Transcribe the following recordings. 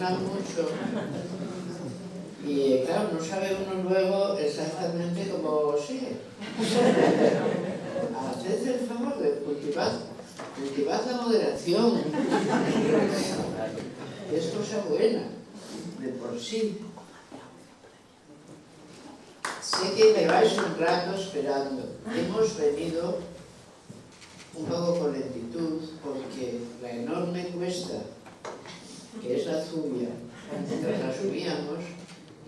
ilusionan mucho y claro, no sabe uno luego exactamente cómo sigue. Haced el favor de cultivar la moderación. Es cosa buena, de por sí. Sé que lleváis un rato esperando. Hemos venido un poco con lentitud porque la enorme cuesta, que es la Zubia, mientras la subíamos,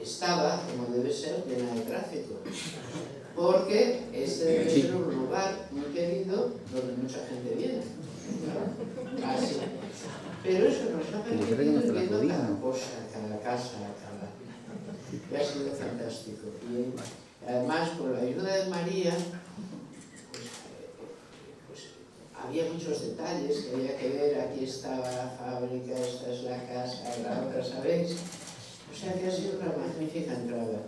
estaba, como debe ser, llena de tráfico. Porque este debe ser un lugar muy querido donde mucha gente viene. Así. Pero eso nos ha permitido ir viendo cada cosa, cada casa, y ha sido fantástico. Y además, por la ayuda de María, pues había muchos detalles que había que ver. Aquí estaba la fábrica, esta es la casa, la otra, ¿sabéis? O sea que ha sido una magnífica entrada.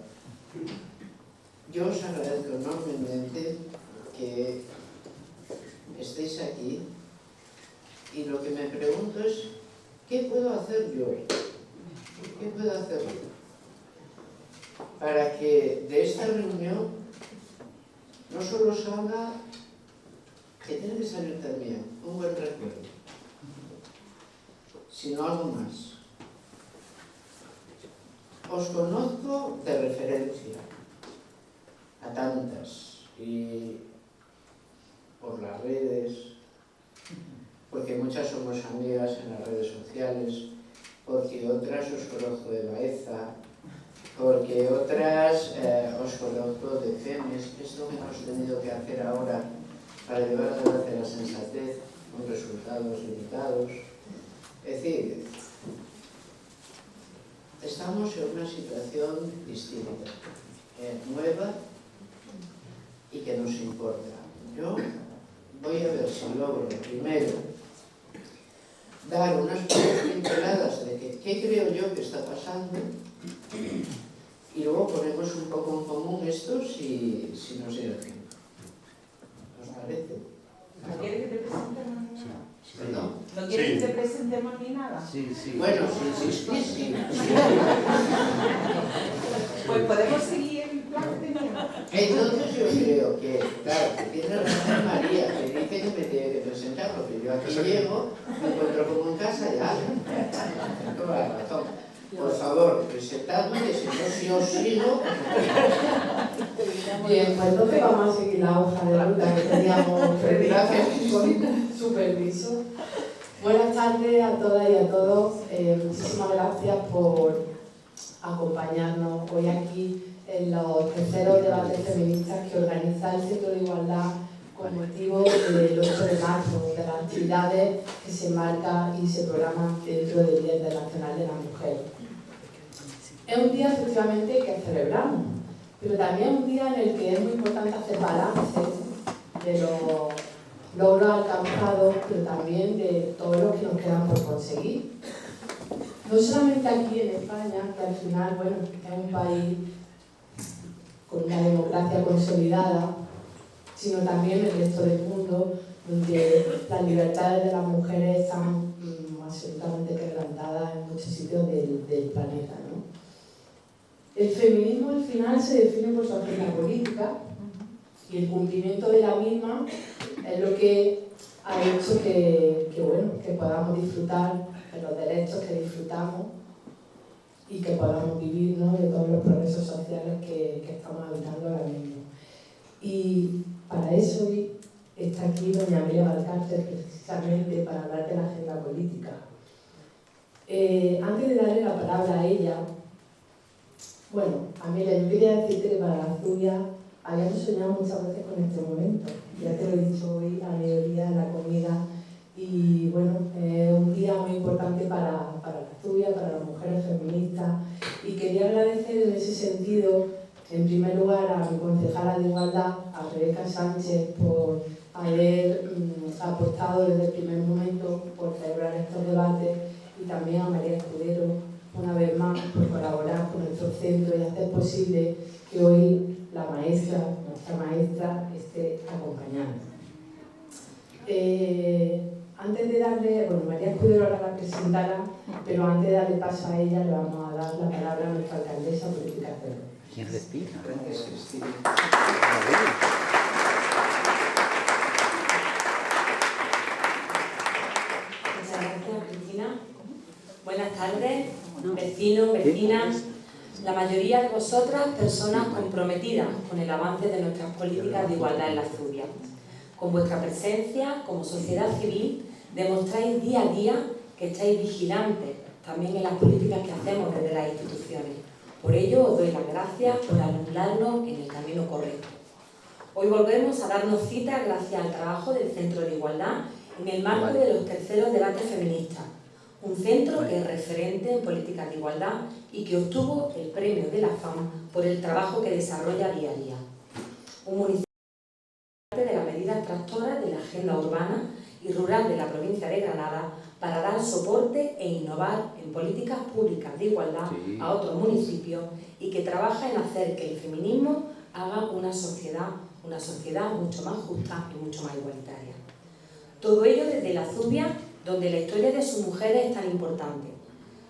Yo os agradezco enormemente que estéis aquí y lo que me pregunto es, ¿qué puedo hacer yo? ¿Qué puedo hacer yo? Para que de esta reunión no solo salga, que tiene que salir también un buen recuerdo, sino algo más. Os conozco de referencia a tantas y por las redes, porque muchas somos amigas en las redes sociales, porque otras os conozco de Baeza, porque otras os conozco de FEMES. Es lo que hemos tenido que hacer ahora para llevar adelante la sensatez con resultados limitados. Es decir, estamos en una situación distinta, nueva y que nos importa. Yo voy a ver si logro primero dar unas pinceladas de qué creo yo que está pasando y luego ponemos un poco en común esto si nos diera tiempo. ¿Os parece? ¿No quiere que te presentemos ni nada? ¿Perdón? ¿No quiere que te presentemos ni nada? Sí, sí. Bueno, sí. Pues podemos seguir el plan que teníamos. Entonces yo creo que, claro, que tiene razón María, que dice que me tiene que presentar, porque yo aquí llego, me encuentro como en casa y tengo toda la razón. Por favor, presentadme, que si no, si os sigo... Bien, pues entonces vamos a seguir la hoja de ruta que teníamos prevista con su permiso. Buenas tardes a todas y a todos. Muchísimas gracias por acompañarnos hoy aquí en los terceros debates feministas que organiza el Centro de Igualdad con motivo del 8 de marzo, de las actividades que se marcan y se programan dentro del Día Internacional de la Mujer. Es un día efectivamente que celebramos, pero también un día en el que es muy importante hacer balance de los logros alcanzados, pero también de todo lo que nos queda por conseguir. No solamente aquí en España, que al final, bueno, es un país con una democracia consolidada, sino también en el resto del mundo, donde las libertades de las mujeres están absolutamente quebrantadas en muchos sitios del planeta, ¿no? El feminismo al final se define por su agenda política y el cumplimiento de la misma es lo que ha hecho que podamos disfrutar de los derechos que disfrutamos y que podamos vivir, ¿no?, de todos los progresos sociales que estamos habitando ahora mismo. Y para eso hoy está aquí doña Amelia Valcárcel, precisamente para hablar de la agenda política. Antes de darle la palabra a ella, bueno, Amelia, yo quería decirte que para la Zulia habíamos soñado muchas veces con este momento. Ya te lo he dicho hoy a mediodía en la comida. Y bueno, es un día muy importante para la Zulia, para las mujeres feministas. Y quería agradecer en ese sentido, en primer lugar, a mi concejala de Igualdad, a Rebeca Sánchez, por haber apostado desde el primer momento por celebrar estos debates, y también a María Escudero, una vez más, por colaborar con nuestro centro y hacer posible que hoy la maestra, nuestra maestra, esté acompañando. Antes de darle, bueno, María Escudero ahora la presentará, pero antes de darle paso a ella le vamos a dar la palabra a nuestra alcaldesa política cero. ¿Quién respira? Gracias, Cristina. Muchas gracias, Cristina. Buenas tardes, vecinos, vecinas, la mayoría de vosotras personas comprometidas con el avance de nuestras políticas de igualdad en la Zubia. Con vuestra presencia, como sociedad civil, demostráis día a día que estáis vigilantes también en las políticas que hacemos desde las instituciones. Por ello, os doy las gracias por alumbrarnos en el camino correcto. Hoy volvemos a darnos cita gracias al trabajo del Centro de Igualdad en el marco de los terceros debates feministas, un centro que es referente en políticas de igualdad y que obtuvo el premio de la FAM por el trabajo que desarrolla día a día. Un municipio de las medidas tractoras de la agenda urbana y rural de la provincia de Granada para dar soporte e innovar en políticas públicas de igualdad a otros municipios y que trabaja en hacer que el feminismo haga una sociedad mucho más justa y mucho más igualitaria. Todo ello desde la Zubia, donde la historia de sus mujeres es tan importante,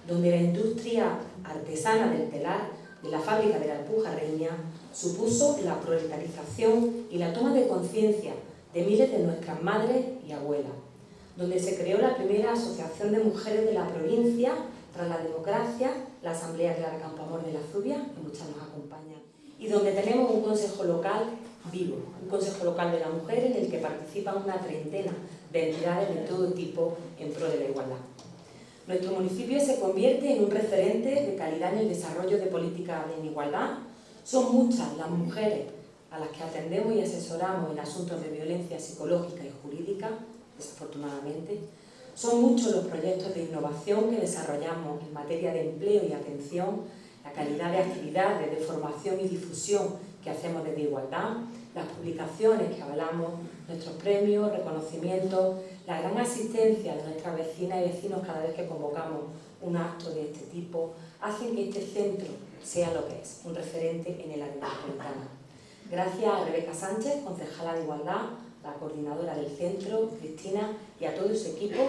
donde la industria artesana del telar de la fábrica de la Alpujarreña supuso la proletarización y la toma de conciencia de miles de nuestras madres y abuelas, donde se creó la primera asociación de mujeres de la provincia tras la democracia, la Asamblea Clara Campoamor de la Zubia, que muchas nos acompañan, y donde tenemos un consejo local vivo, un consejo local de la mujer en el que participan una treintena de entidades de todo tipo en pro de la igualdad. Nuestro municipio se convierte en un referente de calidad en el desarrollo de políticas en igualdad. Son muchas las mujeres a las que atendemos y asesoramos en asuntos de violencia psicológica y jurídica, desafortunadamente. Son muchos los proyectos de innovación que desarrollamos en materia de empleo y atención, la calidad de actividades de formación y difusión que hacemos desde Igualdad, las publicaciones que avalamos, nuestros premios, reconocimientos, la gran asistencia de nuestras vecinas y vecinos cada vez que convocamos un acto de este tipo, hacen que este centro sea lo que es, un referente en el área metropolitana. Gracias a Rebeca Sánchez, concejala de Igualdad, la coordinadora del centro, Cristina, y a todo su equipo,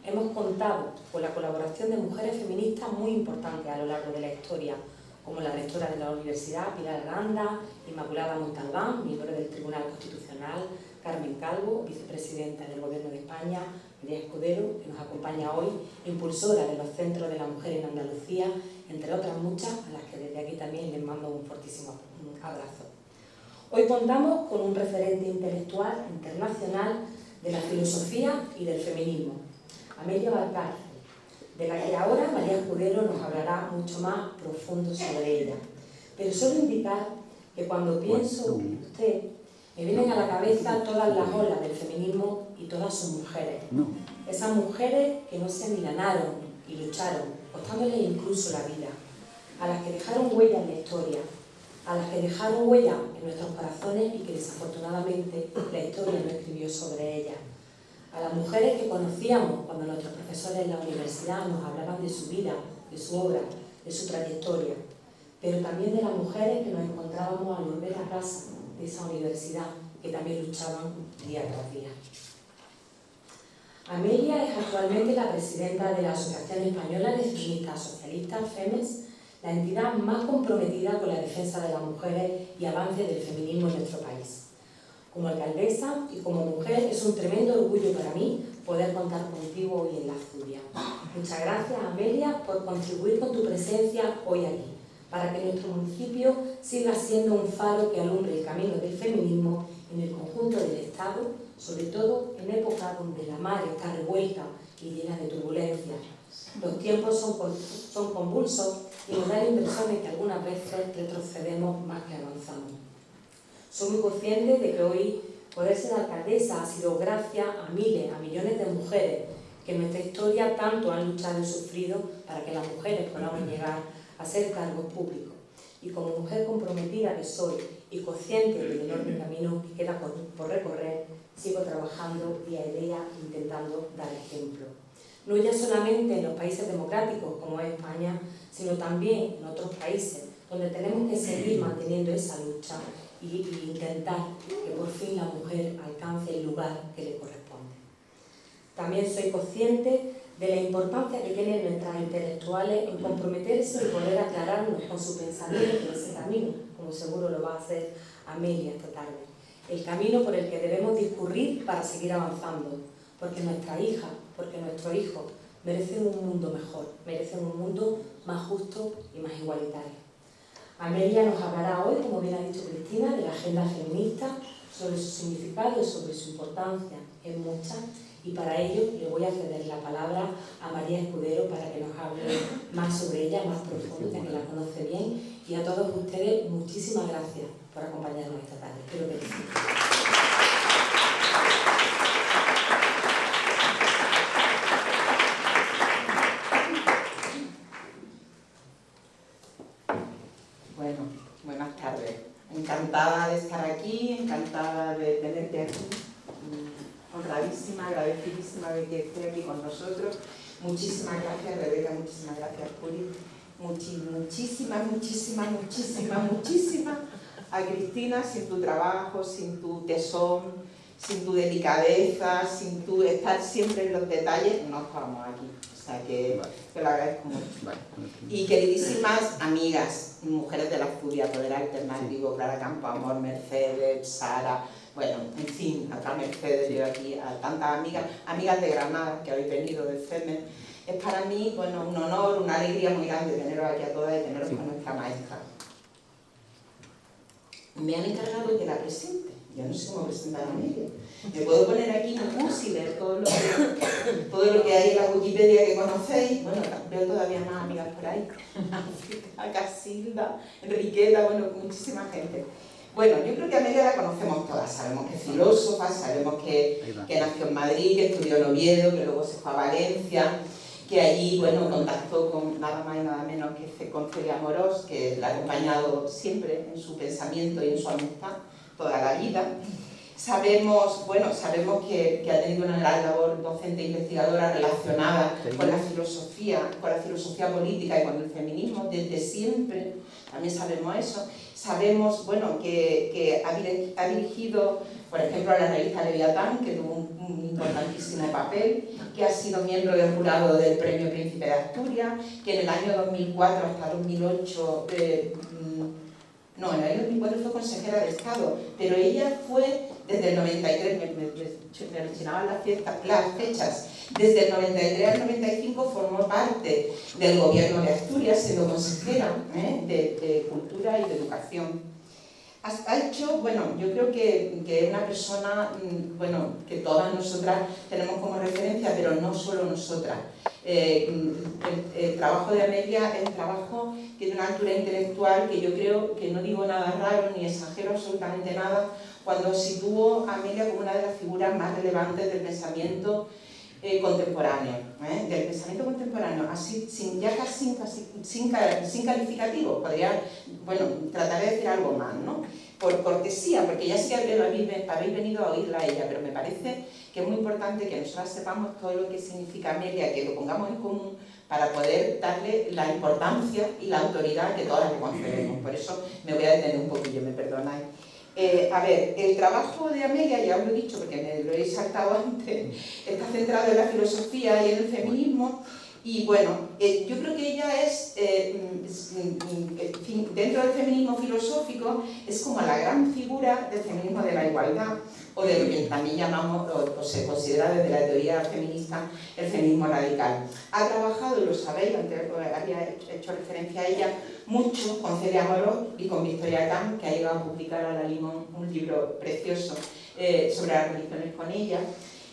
hemos contado con la colaboración de mujeres feministas muy importantes a lo largo de la historia, como la rectora de la Universidad, Pilar Aranda, Inmaculada Montalbán, miembro del Tribunal Constitucional, Carmen Calvo, vicepresidenta del Gobierno de España, María Escudero, que nos acompaña hoy, impulsora de los Centros de la Mujer en Andalucía, entre otras muchas, a las que desde aquí también les mando un fortísimo abrazo. Hoy contamos con un referente intelectual internacional de la filosofía y del feminismo, Amelia Valcárcel, de la que ahora María Escudero nos hablará mucho más profundo sobre ella. Pero solo indicar que cuando pienso en usted, me vienen a la cabeza todas las olas del feminismo y todas sus mujeres. Esas mujeres que no se amilanaron y lucharon, costándoles incluso la vida, a las que dejaron huella en la historia, a las que dejaron huella en nuestros corazones y que desafortunadamente la historia no escribió sobre ellas. A las mujeres que conocíamos cuando nuestros profesores en la universidad nos hablaban de su vida, de su obra, de su trayectoria, pero también de las mujeres que nos encontrábamos al volver a casa de esa universidad, que también luchaban día tras día. Amelia es actualmente la presidenta de la Asociación Española de Feministas Socialistas, FEMES, la entidad más comprometida con la defensa de las mujeres y avance del feminismo en nuestro país. Como alcaldesa y como mujer es un tremendo orgullo para mí poder contar contigo hoy en la Zubia. Muchas gracias, Amelia, por contribuir con tu presencia hoy aquí, para que nuestro municipio siga siendo un faro que alumbre el camino del feminismo en el conjunto del Estado, sobre todo en épocas donde la mar está revuelta y llena de turbulencias. Los tiempos son convulsos y nos da la impresión de que algunas veces retrocedemos más que avanzamos. Soy muy consciente de que hoy poder ser alcaldesa ha sido gracias a miles, a millones de mujeres que en nuestra historia tanto han luchado y sufrido para que las mujeres podamos llegar a ser cargos públicos. Y como mujer comprometida que soy y consciente del enorme camino que queda por recorrer, sigo trabajando día a día intentando dar ejemplo. No ya solamente en los países democráticos como es España, sino también en otros países donde tenemos que seguir manteniendo esa lucha y intentar que por fin la mujer alcance el lugar que le corresponde. También soy consciente de la importancia que tienen nuestras intelectuales en comprometerse y poder aclararnos con su pensamiento en ese camino, como seguro lo va a hacer Amelia esta tarde. El camino por el que debemos discurrir para seguir avanzando, porque nuestra hija, porque nuestros hijos merecen un mundo mejor, merecen un mundo más justo y más igualitario. Amelia nos hablará hoy, como bien ha dicho Cristina, de la agenda feminista, sobre su significado y sobre su importancia en muchas, y para ello le voy a ceder la palabra a María Escudero para que nos hable más sobre ella, más profundo, ya que la conoce bien, y a todos ustedes muchísimas gracias por acompañarnos esta tarde. Espero que disfruten. Bueno, buenas tardes. Encantada de estar aquí, encantada de tenerte aquí. Honradísima, agradecidísima de que esté aquí con nosotros. Muchísimas gracias, Rebeca, muchísimas gracias, Juli. Muchísimas a Cristina. Sin tu trabajo, sin tu tesón, sin tu delicadeza, sin tu estar siempre en los detalles, no estábamos aquí. O sea que te lo agradezco mucho. Y queridísimas amigas, mujeres de la Furia, Poder Alternativo, Clara Campoamor, Mercedes, Sara, bueno, en fin, a Mercedes, yo aquí, a tantas amigas de Granada que habéis venido del FEMEN. Es para mí, bueno, un honor, una alegría muy grande teneros aquí a todas y teneros con nuestra maestra. Me han encargado que la presente. Yo no sé cómo presentar a ella. Me puedo poner aquí en un y leer todo lo que hay en la Wikipedia que conocéis. Bueno, veo todavía más amigas por ahí. Casilda, Enriqueta, bueno, muchísima gente. Bueno, yo creo que a Amelia la conocemos todas. Sabemos que es filósofa, sabemos que nació en Madrid, que estudió en Oviedo, que luego se fue a Valencia, que allí, bueno, contactó con nada más y nada menos que con Celia Amorós, que la ha acompañado siempre en su pensamiento y en su amistad toda la vida. Sabemos que ha tenido una gran labor docente e investigadora relacionada con la filosofía política y con el feminismo desde siempre. También sabemos eso. Sabemos, bueno, que ha dirigido, por ejemplo, a la revista Leviatán, que tuvo un importantísimo papel, que ha sido miembro del jurado del Premio Príncipe de Asturias, que en el año 2004 hasta 2008, en el año 2004 fue consejera de Estado, pero ella fue desde el 93, me mencionaban las fechas, desde el 93 al 95 formó parte del gobierno de Asturias, siendo consejera de Cultura y de Educación. Ha hecho, bueno, yo creo que es una persona, bueno, que todas nosotras tenemos como referencia, pero no solo nosotras. El trabajo de Amelia es un trabajo que tiene una altura intelectual que yo creo que no digo nada raro ni exagero absolutamente nada cuando sitúo a Amelia como una de las figuras más relevantes del pensamiento contemporáneo, del pensamiento contemporáneo, así sin calificativo, podría, bueno, trataré de decir algo más, ¿no? Por cortesía, porque ya sí que habéis venido a oírla a ella, pero me parece que es muy importante que nosotras sepamos todo lo que significa Amelia, que lo pongamos en común para poder darle la importancia y la autoridad que todas le concedemos. Por eso me voy a detener un poquillo, me perdonáis. A ver, el trabajo de Amelia, ya os lo he dicho porque me lo he saltado antes, está centrado en la filosofía y en el feminismo. Y bueno, yo creo que ella es, dentro del feminismo filosófico, es como la gran figura del feminismo de la igualdad, o de lo que también llamamos, o se considera desde la teoría feminista, el feminismo radical. Ha trabajado, lo sabéis, antes había hecho referencia a ella, mucho con Celia Amorós y con Victoria Camp, que ha llegado a publicar a la Limón un libro precioso sobre las religiones con ella.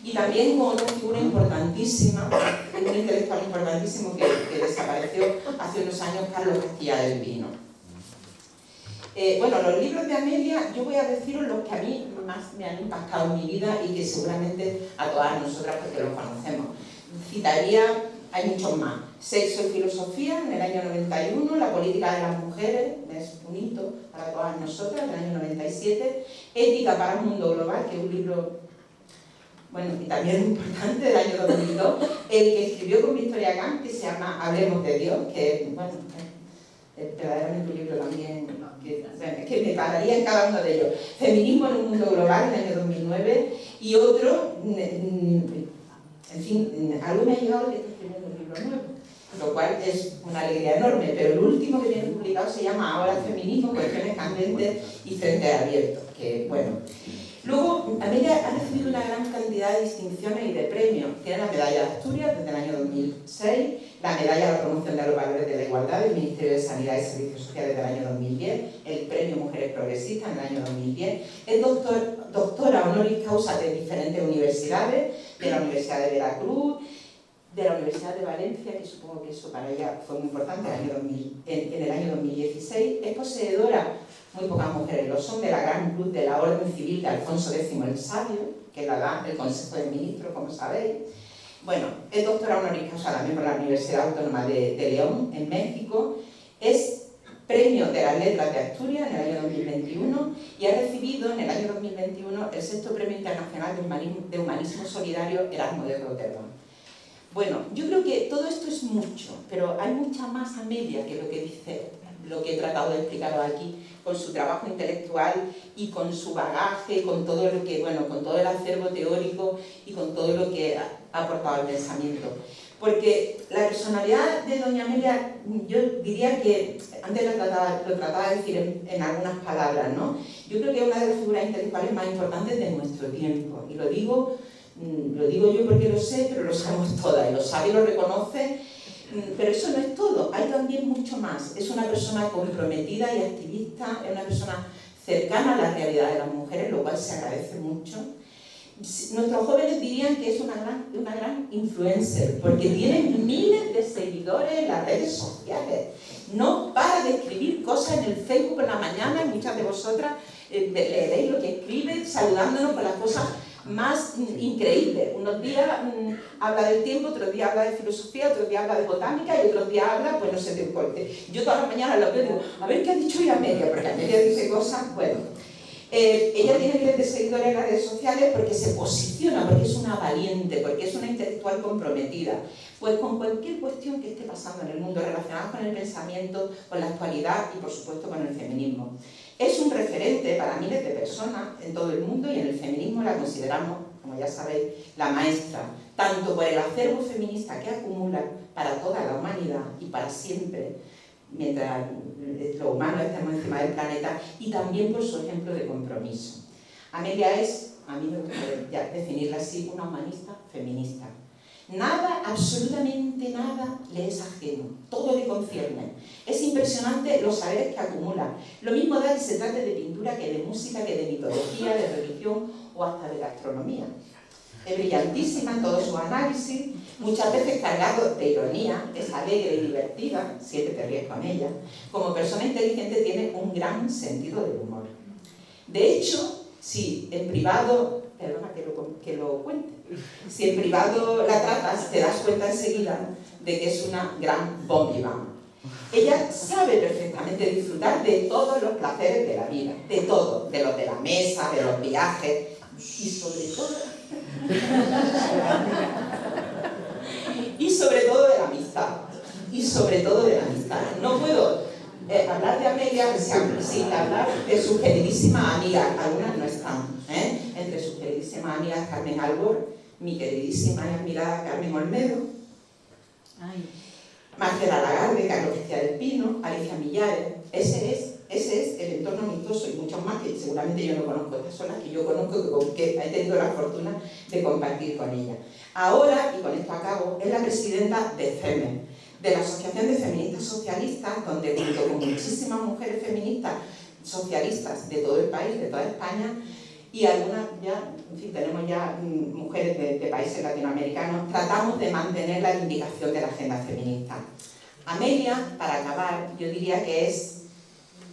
Y también con otra figura importantísima, un intelectual importantísimo que desapareció hace unos años, Carlos Castilla del Pino. Bueno, los libros de Amelia, yo voy a deciros los que a mí más me han impactado en mi vida y que seguramente a todas nosotras porque los conocemos. Citaría, hay muchos más. Sexo y filosofía, en el año 91, La política de las mujeres, es un hito para todas nosotras, en el año 97. Ética para un mundo global, que es un libro, bueno, y también importante, del año 2002, el que escribió con Victoria Camp, que se llama Hablemos de Dios, que, bueno, es verdaderamente un libro también que me pararía en cada uno de ellos. Feminismo en un mundo global, en el año 2009, y otro, en fin, algo me ha llegado que estoy escribiendo un libro nuevo, lo cual es una alegría enorme, pero el último que tiene publicado se llama Ahora el feminismo, cuestiones candentes y frente abiertos, que bueno. Luego, Amelia ha recibido una gran cantidad de distinciones y de premios. Tiene la medalla de Asturias desde el año 2006, la medalla a la promoción de los valores de la igualdad del Ministerio de Sanidad y Servicios Sociales del año 2010, el premio Mujeres Progresistas en el año 2010, es doctora honoris causa de diferentes universidades, de la Universidad de Veracruz, de la Universidad de Valencia, que supongo que eso para ella fue muy importante en el año 2016, es poseedora, muy pocas mujeres lo son, de la Gran Cruz de la Orden Civil de Alfonso X el Sabio, que la da el Consejo de Ministros, como sabéis. Bueno, es doctora honoris causa también por la Universidad Autónoma de León, en México, es premio de las Letras de Asturias en el año 2021 y ha recibido en el año 2021 el 6º Premio Internacional de Humanismo Solidario Erasmo de Rotterdam. Bueno, yo creo que todo esto es mucho, pero hay mucha más Amelia que lo que dice, lo que he tratado de explicaros aquí, con su trabajo intelectual y con su bagaje, con todo lo que, bueno, con todo el acervo teórico y con todo lo que ha aportado al pensamiento. Porque la personalidad de doña Amelia, yo diría que, antes lo trataba de decir en algunas palabras, ¿no? Yo creo que es una de las figuras intelectuales más importantes de nuestro tiempo, y lo digo yo porque lo sé, pero lo sabemos todas, y lo sabe y lo reconoce, pero eso no es todo, hay también mucho más. Es una persona comprometida y activista, es una persona cercana a la realidad de las mujeres, lo cual se agradece mucho. Nuestros jóvenes dirían que es una gran influencer, porque tiene miles de seguidores en las redes sociales. No para de escribir cosas en el Facebook por la mañana, y muchas de vosotras leeréis lo que escribe, saludándonos con las cosas más increíbles. Unos días habla del tiempo, otros días habla de filosofía, otros días habla de botánica y otros días habla, pues no sé, de deporte. Yo todas las mañanas lo veo y digo, a ver qué ha dicho hoy Amelia, porque Amelia dice cosas, bueno. Ella tiene miles de seguidores en las redes sociales porque se posiciona, porque es una valiente, porque es una intelectual comprometida. Pues con cualquier cuestión que esté pasando en el mundo relacionada con el pensamiento, con la actualidad y por supuesto con el feminismo. Es un referente para miles de personas en todo el mundo y en el feminismo la consideramos, como ya sabéis, la maestra, tanto por el acervo feminista que acumula para toda la humanidad y para siempre, mientras los humanos estemos encima del planeta, y también por su ejemplo de compromiso. Amelia es, a mí me gustaría definirla así, una humanista feminista. Nada, absolutamente nada, le es ajeno, todo le concierne. Es impresionante los saberes que acumula. Lo mismo da que se trate de pintura, que de música, que de mitología, de religión o hasta de gastronomía. Es brillantísima en todo su análisis, muchas veces cargado de ironía, es alegre y divertida, siempre te ríes con ella. Como persona inteligente tiene un gran sentido del humor. De hecho, si en privado, perdona que lo cuente, si en privado la tratas, te das cuenta enseguida de que es una gran bombiván. Ella sabe perfectamente disfrutar de todos los placeres de la vida, de todo, de los de la mesa, de los viajes y sobre todo de la amistad. Y sobre todo de la amistad. No puedo hablar de Amelia sin hablar de sus queridísimas amigas. Algunas no están, entre sus queridísimas amigas Carmen Albor, mi queridísima y admirada Carmen Olmedo, Marcela Lagarde, Carlos García del Pino, Alicia Millares. Ese es el entorno amistoso y muchos más que seguramente yo no conozco. Estas son las que yo conozco, que he tenido la fortuna de compartir con ella. Ahora, y con esto acabo, es la presidenta de FEME, de la Asociación de Feministas Socialistas, donde junto con muchísimas mujeres feministas socialistas de todo el país, de toda España, y algunas ya, en fin, tenemos ya mujeres de países latinoamericanos, tratamos de mantener la reivindicación de la agenda feminista. Amelia, para acabar, yo diría que es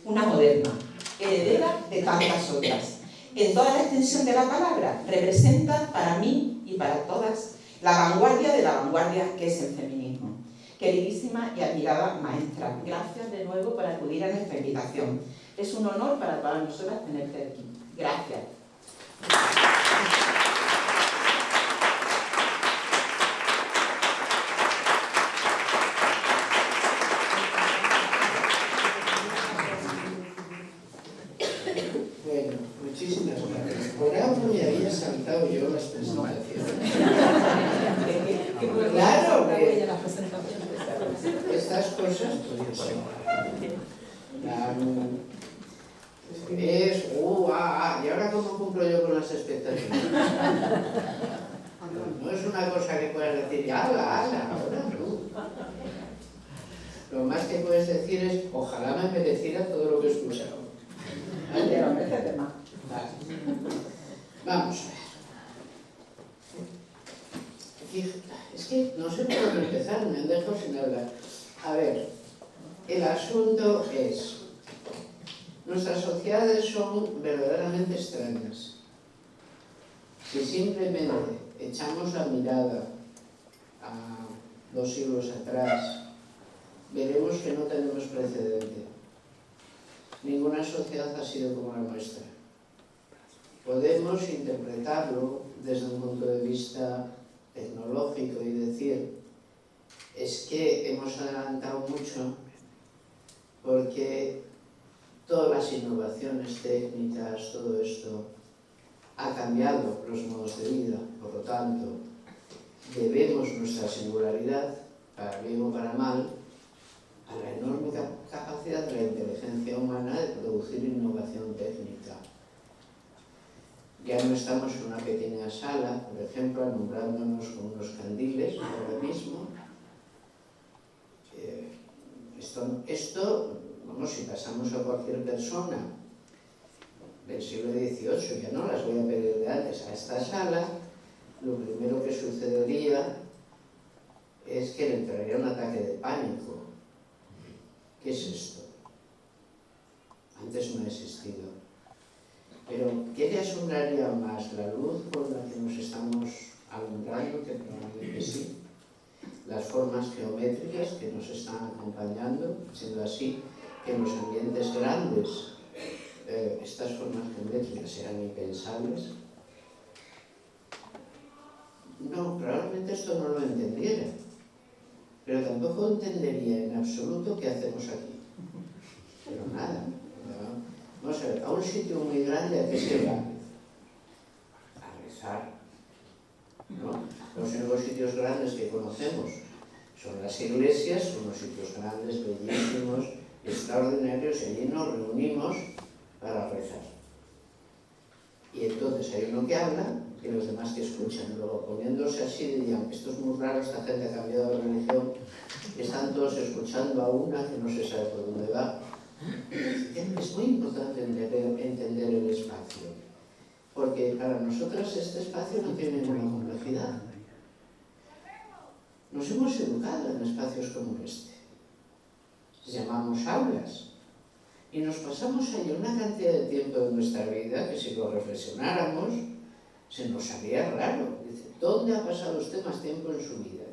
una moderna, heredera de tantas otras. En toda la extensión de la palabra, representa para mí y para todas la vanguardia de la vanguardia que es el feminismo. Queridísima y admirada maestra, gracias de nuevo por acudir a nuestra invitación. Es un honor para todas nosotras tenerte aquí. Gracias. Bueno, muchísimas gracias. Por algo me había saltado yo las presentaciones. ¿Y ahora cómo cumplo yo con las expectativas? No es una cosa que puedas decir, ala, ahora tú. Lo más que puedes decir es, ojalá me mereciera todo lo que he escuchado. Pero métete más. Vale. Vamos a ver. Es que no sé por dónde empezar, me han dejado sin hablar. A ver, el asunto es, nuestras sociedades son verdaderamente extrañas. Si simplemente echamos la mirada a 2 siglos atrás, veremos que no tenemos precedente. Ninguna sociedad ha sido como la nuestra. Podemos interpretarlo desde un punto de vista tecnológico y decir, es que hemos adelantado mucho porque todas las innovaciones técnicas, todo esto, ha cambiado los modos de vida. Por lo tanto, debemos nuestra singularidad, para bien o para mal, a la enorme capacidad de la inteligencia humana de producir innovación técnica. Ya no estamos en una pequeña sala, por ejemplo, alumbrándonos con unos candiles ahora mismo. Esto, vamos, si pasamos a cualquier persona del siglo XVIII, ya no las voy a pedir de antes, a esta sala, lo primero que sucedería es que le entraría un ataque de pánico. ¿Qué es esto? Antes no ha existido. Pero, ¿qué le asombraría más? ¿La luz con la que nos estamos alumbrando? Que probablemente sí. Las formas geométricas que nos están acompañando, siendo así que en los ambientes grandes estas formas geométricas eran impensables. No, probablemente esto no lo entendiera, pero tampoco entendería en absoluto qué hacemos aquí. Pero nada. Vamos a ver, a un sitio muy grande, ¿a qué se va? A rezar, ¿no? Los únicos sitios grandes que conocemos son las iglesias, son los sitios grandes, bellísimos, extraordinarios, y allí nos reunimos para rezar. Y entonces hay uno que habla y los demás que escuchan. Luego, poniéndose así, dirían, esto es muy raro, esta gente ha cambiado de religión, están todos escuchando a una que no se sabe por dónde va. Es muy importante entender el espacio, porque para nosotros este espacio no tiene ninguna complejidad. Nos hemos educado en espacios como este. Llamamos aulas. Y nos pasamos ahí una cantidad de tiempo de nuestra vida que si lo reflexionáramos, se nos haría raro. Dice, ¿dónde ha pasado usted más tiempo en su vida?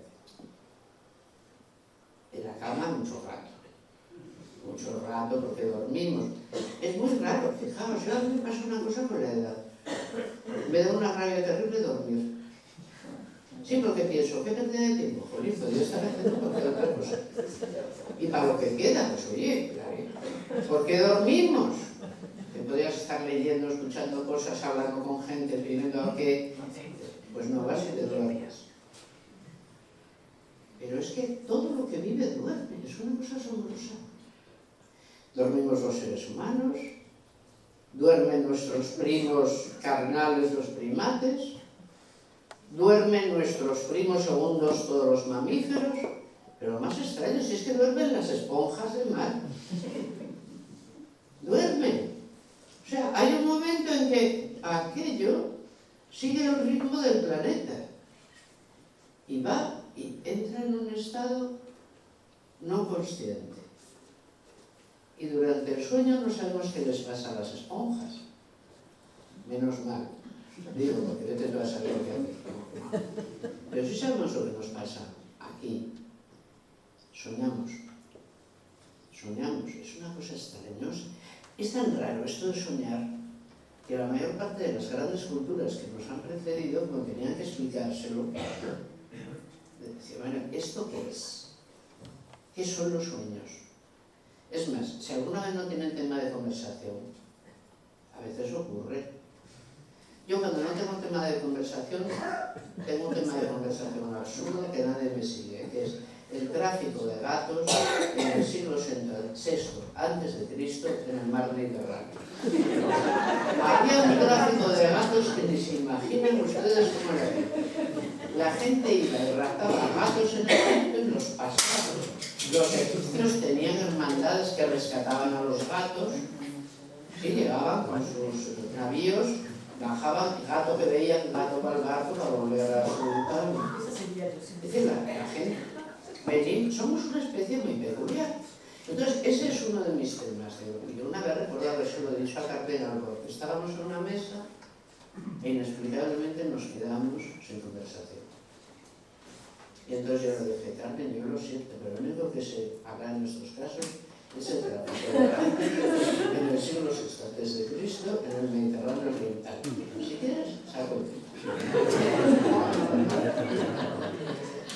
En la cama mucho rato porque dormimos. Es muy raro, fijaos, yo a mí me pasa una cosa con la edad. Me da una rabia terrible dormir. Sí, porque pienso, ¿qué pérdida de tiempo? Jolín, podría estar haciendo cualquier otra cosa. Y para lo que queda, pues oye, claro, ¿por qué dormimos? Que podrías estar leyendo, escuchando cosas, hablando con gente, pidiendo a qué. Pues no vas y te duermes. Pero es que todo lo que vive duerme, es una cosa asombrosa. Dormimos los seres humanos, duermen nuestros primos carnales, los primates, duermen nuestros primos segundos, todos los mamíferos, pero lo más extraño es que duermen las esponjas del mar. Duermen. O sea, hay un momento en que aquello sigue el ritmo del planeta y va y entra en un estado no consciente. Y durante el sueño no sabemos qué les pasa a las esponjas. Menos mal. Digo, porque vete tú a saber lo que hace. Pero sí sabemos lo que nos pasa aquí. Soñamos. Soñamos. Es una cosa extrañosa. Es tan raro esto de soñar que la mayor parte de las grandes culturas que nos han precedido, cuando tenían que explicárselo, decían, bueno, ¿esto qué es? ¿Qué son los sueños? Es más, si alguna vez no tienen tema de conversación, a veces ocurre. Yo cuando no tengo tema de conversación, tengo un tema de conversación absurdo que nadie me sigue, que es el tráfico de gatos en el siglo VI antes de Cristo en el mar Mediterráneo. Había un tráfico de gatos que ni se imaginan ustedes cómo era. La gente iba y raptaba gatos en el Egipto y los pasaba. Los egipcios tenían hermandades que rescataban a los gatos y llegaban con sus navíos, bajaban, gato que veían, gato para el barco para volver a su lugar. Es decir, la gente, venimos, somos una especie muy peculiar. Entonces, ese es uno de mis temas. Y una vez recuerdo haberse dicho a Carpena, porque estábamos en una mesa e inexplicablemente nos quedamos sin conversación. Y entonces yo le dije, Carmen, yo lo siento, pero lo único que se habla en estos casos es el tráfico de gatos en el siglo VI antes de Cristo en el Mediterráneo oriental. Si quieres, saco el tema.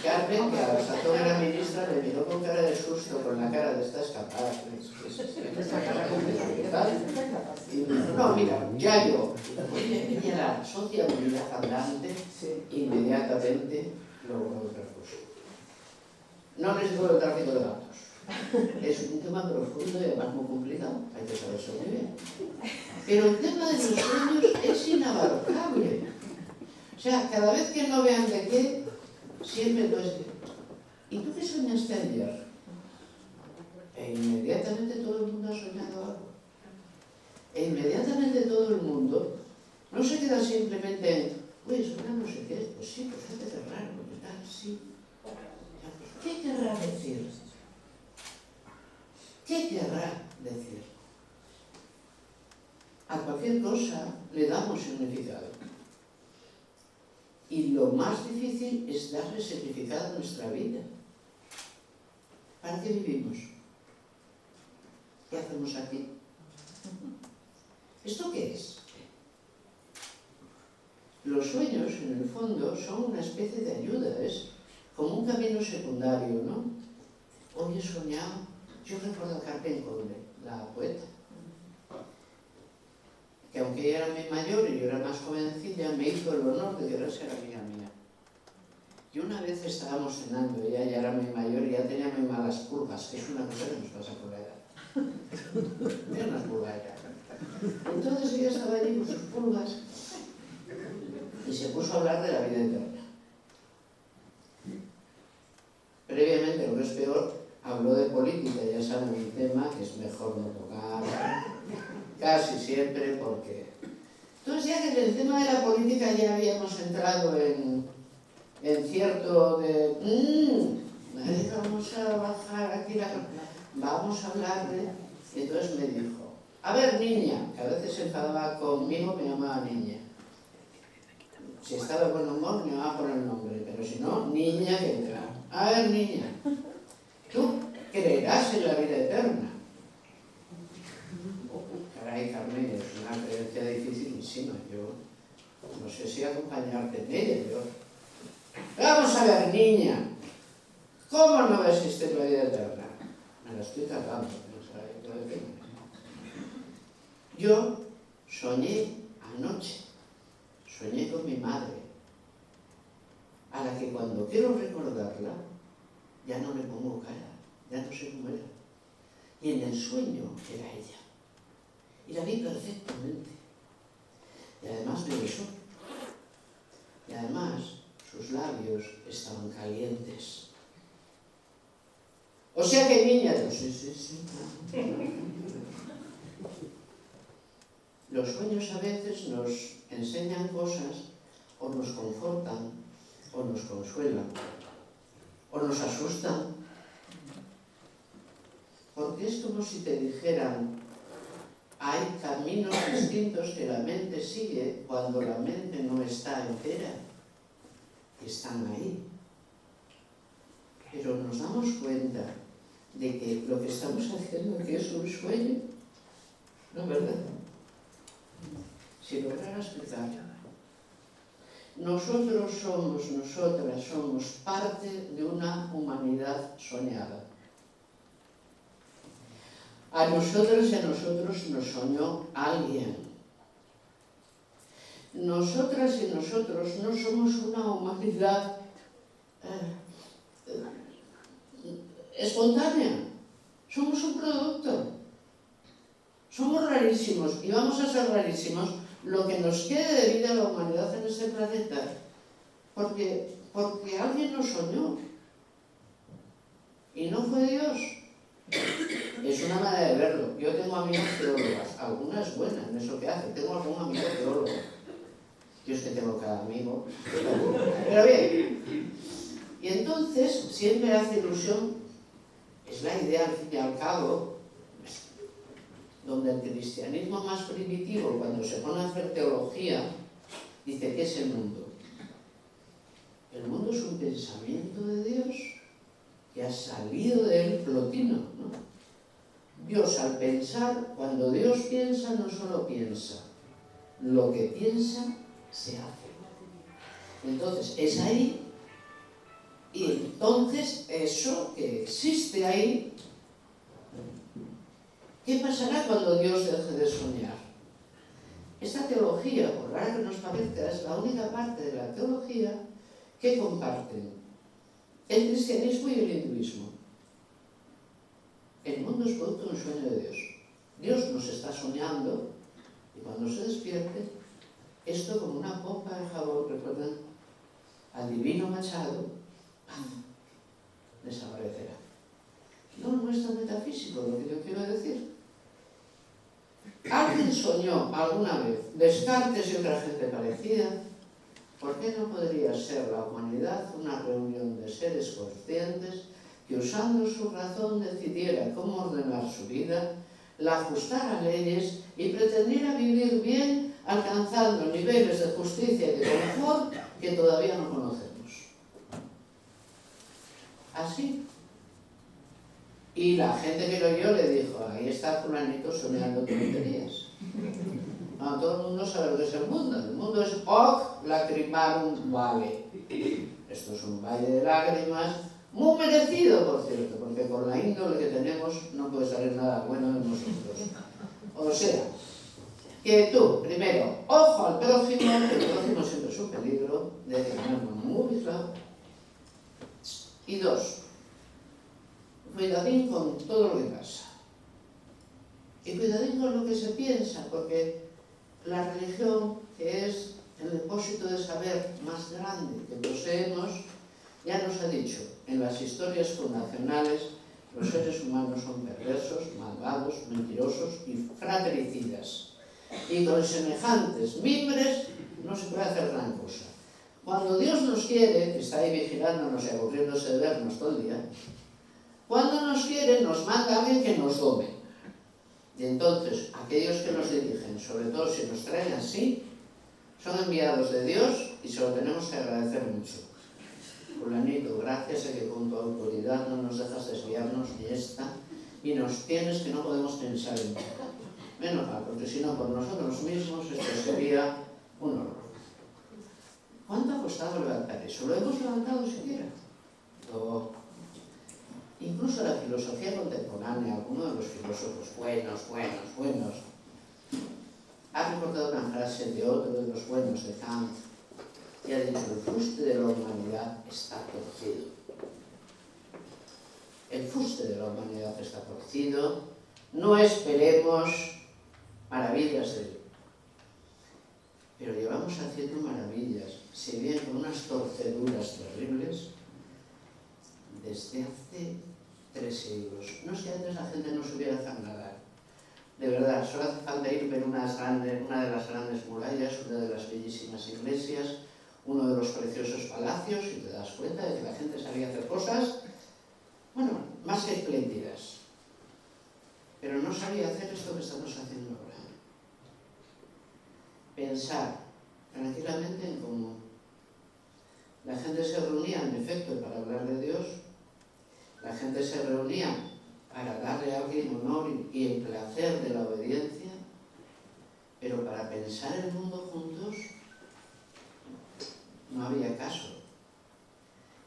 Carmen, que a la sazón era ministra, le miró con cara de susto, con la cara de estas capaz. Y me dijo, no, mira, ya yo. Oye, ella era sociabilidad hablante, inmediatamente luego otra cosa. No necesito el tráfico de gatos. Es un tema profundo y además muy complicado, hay que saberse muy bien. Pero el tema de los sueños es inabarcable. O sea, cada vez que no vean de qué, siempre entonces, ¿y tú qué soñaste ayer? E inmediatamente todo el mundo ha soñado algo. E inmediatamente todo el mundo no se queda simplemente en, uy, suena no sé qué, pues sí, pues hace raro, porque tal, sí. ¿Qué querrá decir? ¿Qué querrá decir? A cualquier cosa le damos significado. Y lo más difícil es darle significado a nuestra vida. ¿Para qué vivimos? ¿Qué hacemos aquí? ¿Esto qué es? Los sueños, en el fondo, son una especie de ayuda, es como un camino secundario, ¿no? Hoy he soñado, yo recuerdo a Carmen Conde, la poeta, que aunque ella era muy mayor y yo era más jovencilla, me hizo el honor de querer ser amiga mía. Y una vez estábamos cenando, ella ya era muy mayor y ya tenía muy malas pulgas, que es una cosa que nos pasa por la edad. Tenía unas pulgas ya. Entonces ella estaba allí con sus pulgas y se puso a hablar de la vida eterna. Previamente, lo que es peor, habló de política, ya saben, un tema que es mejor no tocar, casi siempre, porque... Entonces ya que en el tema de la política ya habíamos entrado en cierto de... vamos a bajar aquí la... Vamos a hablar de... Y entonces me dijo, a ver, niña, que a veces se enfadaba conmigo, me llamaba niña. Si estaba de buen humor, me llamaba por el nombre, pero si no, niña que entra. A ver, niña, ¿tú creerás en la vida eterna? Caray, Carmen, es una creencia dificilísima. Yo no sé si acompañarte en ella. Vamos a ver, niña, ¿cómo no va a existir la vida eterna? Me la estoy tratando. Yo soñé anoche, soñé con mi madre, a la que cuando quiero recordarla, ya no le pongo cara, ya no sé cómo era. Y en el sueño era ella. Y la vi perfectamente. Y además me besó. Y además sus labios estaban calientes. O sea que niña, sí. Los sueños a veces nos enseñan cosas, o nos confortan, o nos consuelan, o nos asustan. Porque es como si te dijeran, hay caminos distintos que la mente sigue cuando la mente no está entera. Están ahí. Pero nos damos cuenta de que lo que estamos haciendo aquí es un sueño. ¿No es verdad? Si lograra explicar. Nosotras somos parte de una humanidad soñada. A nosotros y a nosotros nos soñó alguien. Nosotras y nosotros no somos una humanidad espontánea. Somos un producto. Somos rarísimos y vamos a ser rarísimos lo que nos quede de vida a la humanidad en este planeta, porque alguien nos soñó y no fue Dios. Es una manera de verlo. Yo tengo amigas teólogas, algunas buenas en eso que hacen. Tengo algún amigo teólogo. Yo es que tengo cada amigo. Pero bien. Y entonces siempre hace ilusión, es la idea al fin y al cabo, donde el cristianismo más primitivo, cuando se pone a hacer teología, dice, ¿qué es el mundo? El mundo es un pensamiento de Dios que ha salido de él plotino, ¿no? Dios al pensar, cuando Dios piensa, no solo piensa, lo que piensa se hace. Entonces, es ahí, y entonces eso que existe ahí, ¿qué pasará cuando Dios deje de soñar? Esta teología, por rara que nos parezca, es la única parte de la teología que comparten el cristianismo y el hinduismo. El mundo es producto de un sueño de Dios. Dios nos está soñando y cuando se despierte, esto como una pompa de jabón, recuerdan, al divino Machado, desaparecerá. No es tan metafísico lo que yo quiero decir. ¿Alguien soñó alguna vez, Descartes y otra gente parecida? ¿Por qué no podría ser la humanidad una reunión de seres conscientes que usando su razón decidiera cómo ordenar su vida, la ajustara a leyes y pretendiera vivir bien alcanzando niveles de justicia y de confort que todavía no conocemos? Así. Y la gente que lo oyó le dijo, ahí está fulanito soñando tonterías. No, todo el mundo sabe lo que es el mundo. El mundo es hoc lacrimarum vale. Esto es un valle de lágrimas, muy merecido, por cierto, porque con la índole que tenemos no puede salir nada bueno de nosotros. O sea, que tú, primero, ojo al prójimo, que el prójimo siempre es un peligro, de tenerlo muy claro. Y dos, cuidadín con todo lo que pasa. Y cuidadín con lo que se piensa, porque la religión, que es el depósito de saber más grande que poseemos, ya nos ha dicho en las historias fundacionales, los seres humanos son perversos, malvados, mentirosos y fratricidas. Y con semejantes mimbres no se puede hacer gran cosa. Cuando Dios nos quiere, que está ahí vigilándonos y aburriéndose de vernos todo el día, cuando nos quiere nos manda a alguien que nos dome. Y entonces aquellos que nos dirigen, sobre todo si nos traen así, son enviados de Dios y se lo tenemos que agradecer mucho. Fulanito, gracias a que con tu autoridad no nos dejas desviarnos ni esta, y nos tienes que no podemos pensar en ti. Menos mal, porque si no por nosotros mismos esto sería un horror. ¿Cuánto ha costado levantar eso? ¿Lo hemos levantado siquiera? No. Incluso la filosofía contemporánea, alguno de los filósofos buenos, ha recordado una frase de otro de los buenos, de Kant, que ha dicho, el fuste de la humanidad está torcido. El fuste de la humanidad está torcido, no esperemos maravillas de él. Pero llevamos haciendo maravillas, si bien con unas torceduras terribles, desde hace 3 siglos. No es que antes la gente no supiera hacer nada. De verdad, solo hace falta ir a ver una de las grandes murallas, una de las bellísimas iglesias, uno de los preciosos palacios, y te das cuenta de que la gente sabía hacer cosas, bueno, más que espléndidas. Pero no sabía hacer esto que estamos haciendo ahora. Pensar tranquilamente en cómo la gente se reunía en efecto para hablar de Dios, la gente se reunía para darle a alguien honor y el placer de la obediencia, pero para pensar el mundo juntos no había caso.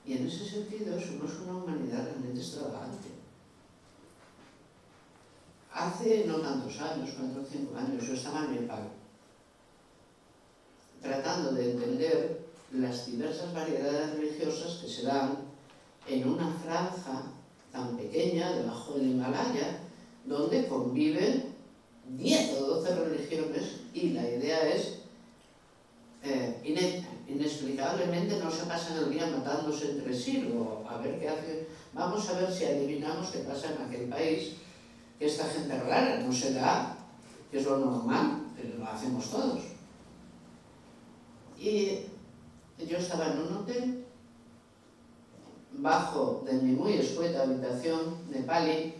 Y en ese sentido somos una humanidad realmente extravagante. Hace no tantos años, 4 o 5 años, yo estaba en Nepal, tratando de entender las diversas variedades religiosas que se dan en una franja tan pequeña, debajo del Himalaya, donde conviven 10 o 12 religiones y la idea es, inexplicablemente no se pasan el día matándose entre sí, luego a ver qué hace, vamos a ver si adivinamos qué pasa en aquel país, que esta gente rara no se da, que es lo normal, pero lo hacemos todos. Y yo estaba en un hotel, bajo de mi muy escueta habitación de Pali,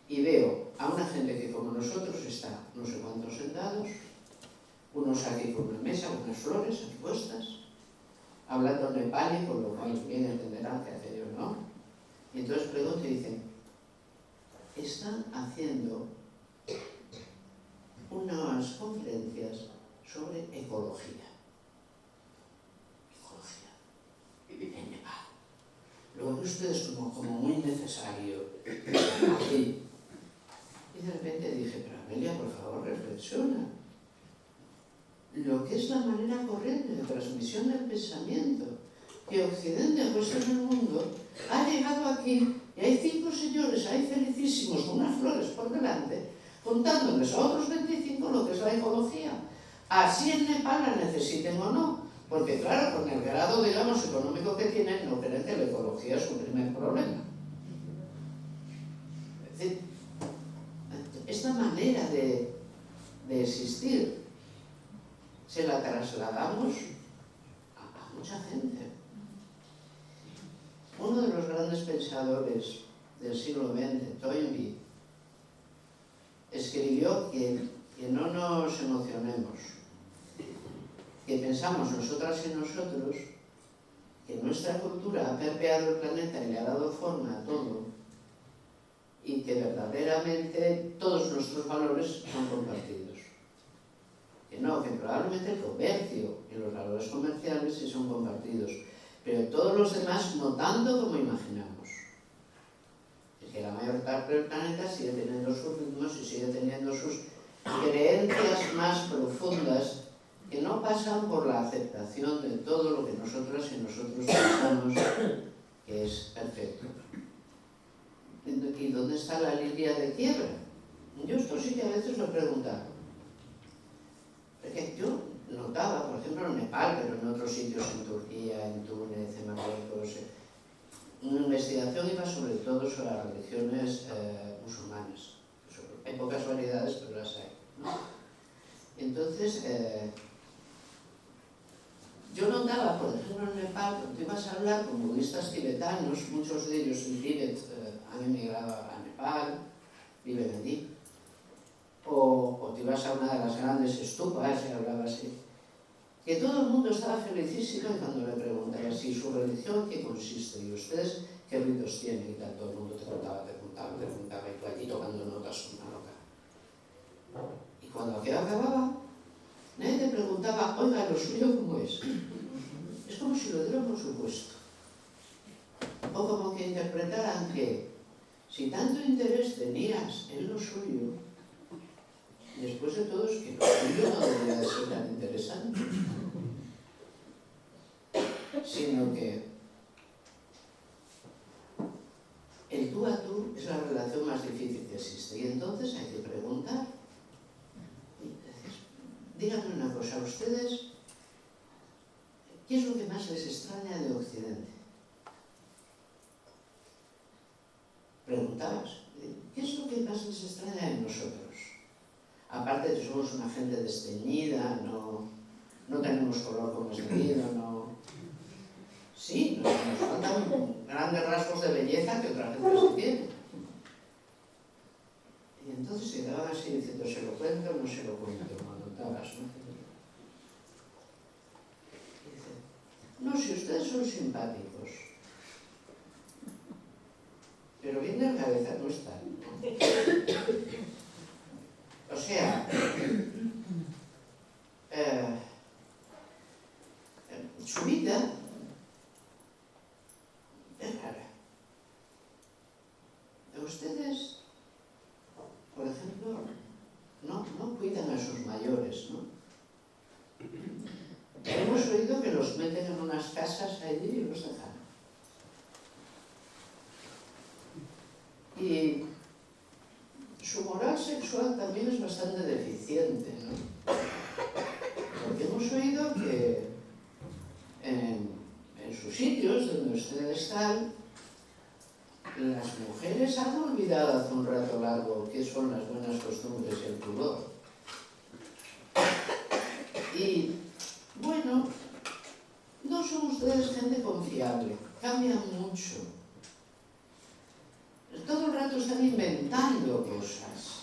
y veo a una gente que como nosotros está no sé cuántos sentados, unos aquí con una mesa, unas flores expuestas, hablando nepali, con lo cual bien entenderán que aquello no. Y entonces pregunto y dicen, están haciendo unas conferencias sobre ecología. Ecología. En Nepal. Lo ven ustedes como muy necesario aquí. Y de repente dije, pero Amelia, por favor, reflexiona. Lo que es la manera corriente de transmisión del pensamiento que Occidente ha puesto en el mundo, ha llegado aquí y hay 5 señores ahí felicísimos con unas flores por delante, contándoles a otros 25 lo que es la ecología. Así en Nepal la necesiten o no, porque claro, con el grado, digamos, económico que tienen, no creen que la ecología es su primer problema. Es decir, esta manera de existir se la trasladamos a mucha gente. Uno de los grandes pensadores del siglo XX, Toynbee, escribió que no nos emocionemos, que pensamos nosotras y nosotros que nuestra cultura ha permeado el planeta y le ha dado forma a todo y que verdaderamente todos nuestros valores son compartidos. Que no, que probablemente el comercio y los valores comerciales sí son compartidos, pero todos los demás no tanto como imaginamos. Es que la mayor parte del planeta sigue teniendo sus ritmos y sigue teniendo sus creencias más profundas que no pasan por la aceptación de todo lo que nosotras y nosotros pensamos que es perfecto. ¿Y dónde está la línea de quiebra? Yo esto sí que a veces lo he preguntado. Porque yo notaba, por ejemplo, en Nepal, pero en otros sitios, en Turquía, en Túnez, en Marruecos, una investigación iba sobre todo sobre las religiones musulmanas. Hay pocas variedades, pero las hay, ¿no? Entonces, yo notaba, por ejemplo, en Nepal, cuando ibas a hablar con budistas tibetanos, muchos de ellos en Tíbet han emigrado a Nepal, viven allí. O te ibas a una de las grandes estupas y hablaba así, que todo el mundo estaba felicísimo y cuando le preguntaba si su religión qué consiste y ustedes qué ritos tienen y tal, todo el mundo te contaba y tú allí tocando notas como una loca. Y cuando aquello acababa, nadie te preguntaba, oiga, lo suyo cómo es. Es como si lo dieran por supuesto. O como que interpretaran que si tanto interés tenías en lo suyo, después de todo es que lo suyo no debería de ser tan interesante, sino que el tú a tú es la relación más difícil que existe. Y entonces hay que preguntar, díganme una cosa, a ustedes, ¿qué es lo que más les extraña de Occidente? Preguntabas, ¿qué es lo que más les extraña de nosotros? Aparte de que somos una gente desteñida, no tenemos color como es debido, no... Sí, nos faltan grandes rasgos de belleza que otra gente sí tiene. Y entonces se quedaban así diciendo, ¿se lo cuento o no se lo cuento? Cuando estabas, ¿no? Y dice, no, si ustedes son simpáticos, pero bien de la cabeza no están, ¿no? O sea, su vida es rara. Ustedes, por ejemplo, no cuidan a sus mayores, ¿no? Hemos oído que los meten en unas casas allí y los dejan. también es bastante deficiente, ¿no? Porque hemos oído que en sus sitios donde ustedes están, las mujeres han olvidado hace un rato largo qué son las buenas costumbres y el pudor. Y, bueno, no son ustedes gente confiable, cambian mucho. Todo el rato están inventando cosas.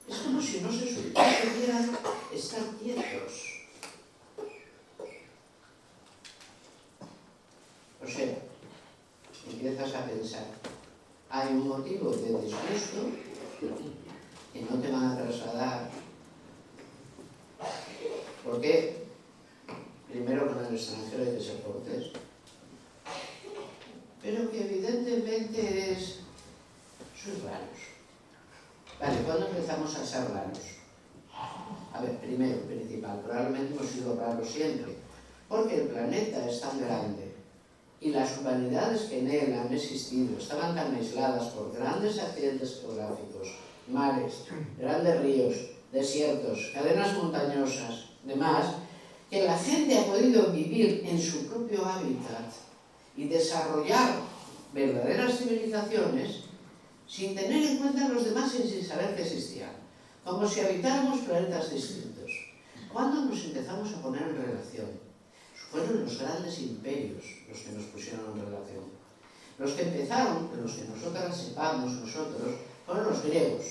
Es como si no se supieran estar quietos. O sea, empiezas a pensar, hay un motivo de disgusto que no te van a trasladar. ¿Por qué? Primero, con el extranjero hay que ser cortés. Pero que evidentemente sois raros. Vale, ¿cuándo empezamos a ser raros? A ver, primero, principal, probablemente hemos sido raros siempre, porque el planeta es tan grande y las humanidades que en él han existido estaban tan aisladas por grandes accidentes geográficos, mares, grandes ríos, desiertos, cadenas montañosas, demás, que la gente ha podido vivir en su propio hábitat y desarrollar verdaderas civilizaciones sin tener en cuenta a los demás y sin saber que existían, como si habitáramos planetas distintos. ¿Cuándo nos empezamos a poner en relación? Fueron los grandes imperios los que nos pusieron en relación. Los que empezaron, los que nosotras sepamos nosotros, fueron los griegos.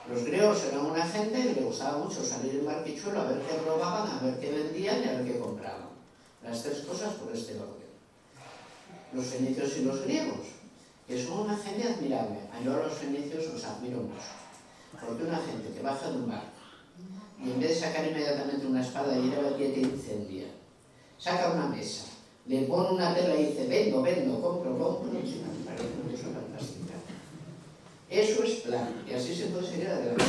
Los griegos eran una gente que le gustaba mucho salir en barquichuelo a ver qué robaban, a ver qué vendían y a ver qué compraban. Las tres cosas por este orden. Los fenicios y los griegos, que son una gente admirable. Yo a los fenicios los admiro mucho. Porque una gente que baja de un barco y en vez de sacar inmediatamente una espada y ir a ver qué te incendia, saca una mesa, le pone una tela y dice, vendo, compro, me parece una cosa fantástica. Eso es plan, y así se puede seguir adelante.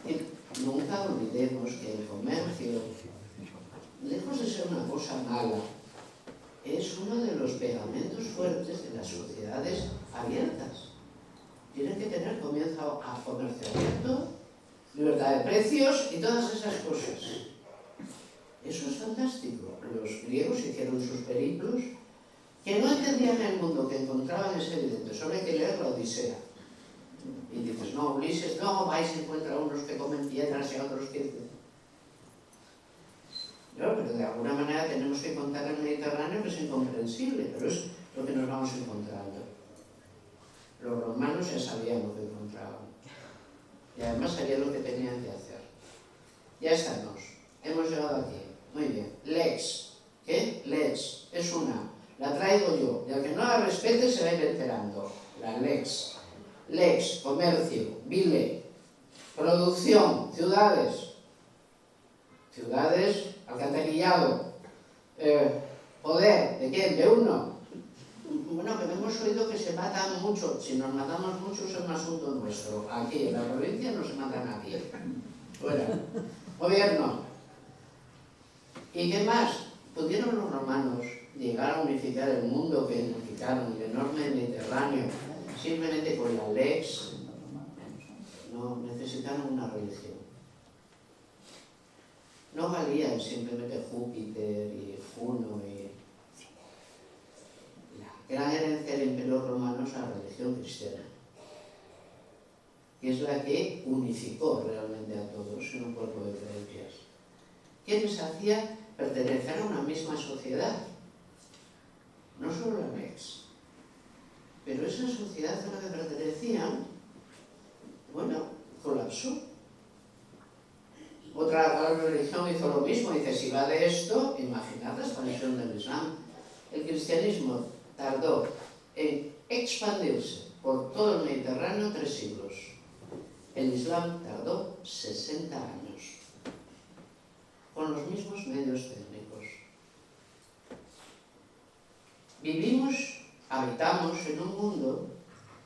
Y nunca olvidemos que el comercio, lejos de ser una cosa mala, es uno de los pegamentos fuertes de las sociedades abiertas. Tienen que tener comienzo a comercio abierto, libertad de precios y todas esas cosas. Eso es fantástico. Los griegos hicieron sus periplos, que no entendían el mundo que encontraban, es evidente. Solo hay que leer la Odisea. Y dices, no, Ulises, no, vais a encontrar unos que comen piedras y otros que... No, pero de alguna manera tenemos que contar el Mediterráneo, que es incomprensible, pero es lo que nos vamos encontrando. Los romanos ya sabían lo que encontraban. Y además sabían lo que tenían que hacer. Ya estamos. Hemos llegado aquí. Muy bien. Lex. ¿Qué? Lex. Es una. La traigo yo. Y al que no la respete se va a ir enterando. La lex. Lex. Comercio. Vile. Producción. Ciudades. Ciudades. Alcantarillado. Poder. ¿De quién? ¿De uno? Bueno, que hemos oído que se matan mucho. Si nos matamos mucho es un asunto nuestro. Aquí, en la provincia, no se mata nadie. Fuera. Gobierno. ¿Y qué más? ¿Pudieron los romanos llegar a unificar el mundo que unificaron, el enorme Mediterráneo, simplemente con la lex? No, necesitaron una religión. No valían simplemente Júpiter y Juno y... La gran herencia del Imperio Romano es la religión cristiana, que es la que unificó realmente a todos en un cuerpo de creencias, que les hacía pertenecer a una misma sociedad, no solo la lex, pero esa sociedad a la que pertenecían, bueno, colapsó. Otra religión hizo lo mismo, dice, si va de esto, imaginad la expansión del Islam. El cristianismo tardó en expandirse por todo el Mediterráneo 3 siglos. El Islam tardó 60 años, con los mismos medios técnicos. Habitamos en un mundo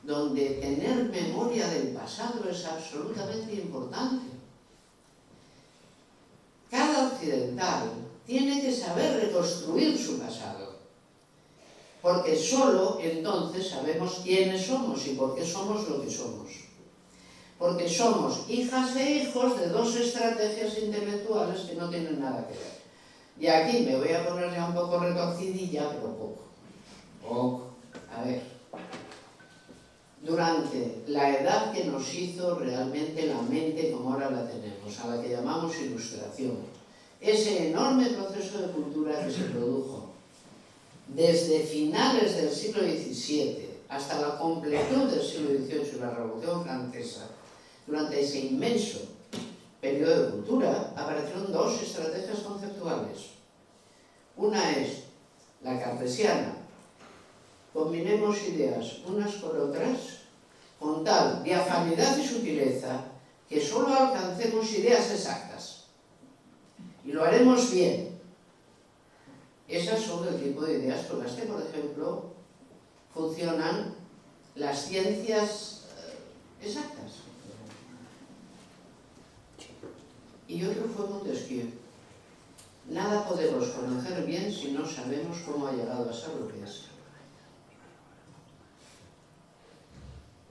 donde tener memoria del pasado es absolutamente importante. Cada occidental tiene que saber reconstruir su pasado, porque solo entonces sabemos quiénes somos y por qué somos lo que somos. porque somos hijas e hijos de dos estrategias intelectuales que no tienen nada que ver. Y aquí me voy a poner ya un poco retorcidilla, pero poco. A ver, durante la edad que nos hizo realmente la mente como ahora la tenemos, a la que llamamos ilustración, ese enorme proceso de cultura que se produjo desde finales del siglo XVII hasta la completud del siglo XVIII y la Revolución Francesa, durante ese inmenso periodo de cultura, aparecieron dos estrategias conceptuales. Una es la cartesiana. Combinemos ideas unas por otras con tal diafanidad y sutileza que solo alcancemos ideas exactas. Y lo haremos bien. Esas son el tipo de ideas con las que, por ejemplo, funcionan las ciencias exactas. Y otro fue Montesquieu. Nada podemos conocer bien si no sabemos cómo ha llegado a ser lo que es.